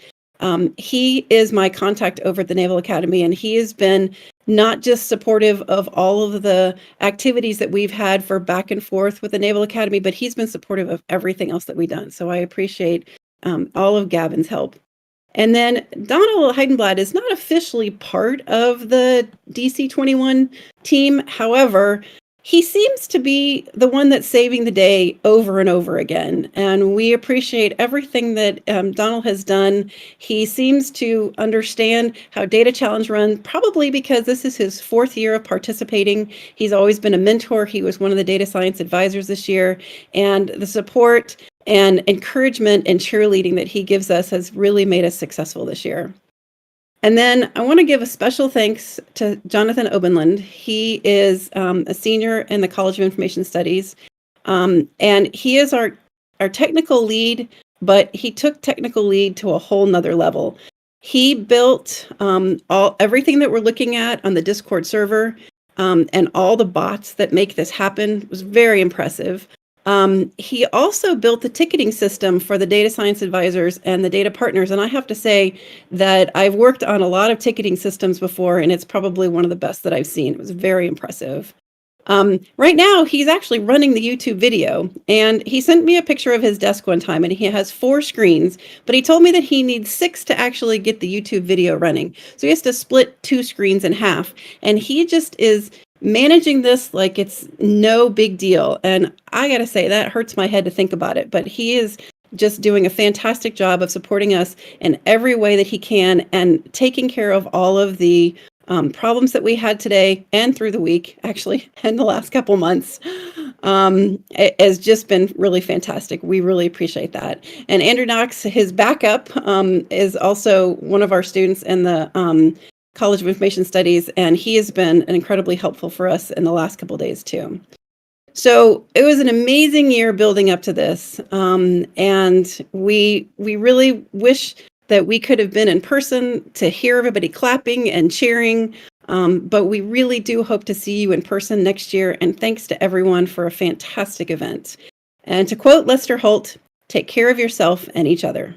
he is my contact over at the Naval Academy, and he has been not just supportive of all of the activities that we've had for back and forth with the Naval Academy, but he's been supportive of everything else that we've done. So I appreciate all of Gavin's help. And then Donald Haydenblatt is not officially part of the DC-21 team. However, he seems to be the one that's saving the day over and over again. And we appreciate everything that Donald has done. He seems to understand how Data Challenge runs, probably because this is his 4th year of participating. He's always been a mentor. He was one of the data science advisors this year. And the support and encouragement and cheerleading that he gives us has really made us successful this year. And then I want to give a special thanks to Jonathan Obenland. He is a senior in the College of Information Studies, and he is our technical lead, but he took technical lead to a whole nother level. He built everything that we're looking at on the Discord server, and all the bots that make this happen. It was very impressive. He also built the ticketing system for the data science advisors and the data partners. And I have to say that I've worked on a lot of ticketing systems before, and it's probably one of the best that I've seen. It was very impressive. Right now, he's actually running the YouTube video, and he sent me a picture of his desk one time, and he has 4 screens, but he told me that he needs 6 to actually get the YouTube video running. So he has to split 2 screens in half, and he just is managing this like it's no big deal. And I gotta say, that hurts my head to think about it, but he is just doing a fantastic job of supporting us in every way that he can and taking care of all of the problems that we had today and through the week, actually, and the last couple months. It has just been really fantastic. We really appreciate that. And Andrew Knox, his backup, is also one of our students in the College of Information Studies, and he has been incredibly helpful for us in the last couple of days too. So it was an amazing year building up to this, and we really wish that we could have been in person to hear everybody clapping and cheering, but we really do hope to see you in person next year, and thanks to everyone for a fantastic event. And to quote Lester Holt, take care of yourself and each other.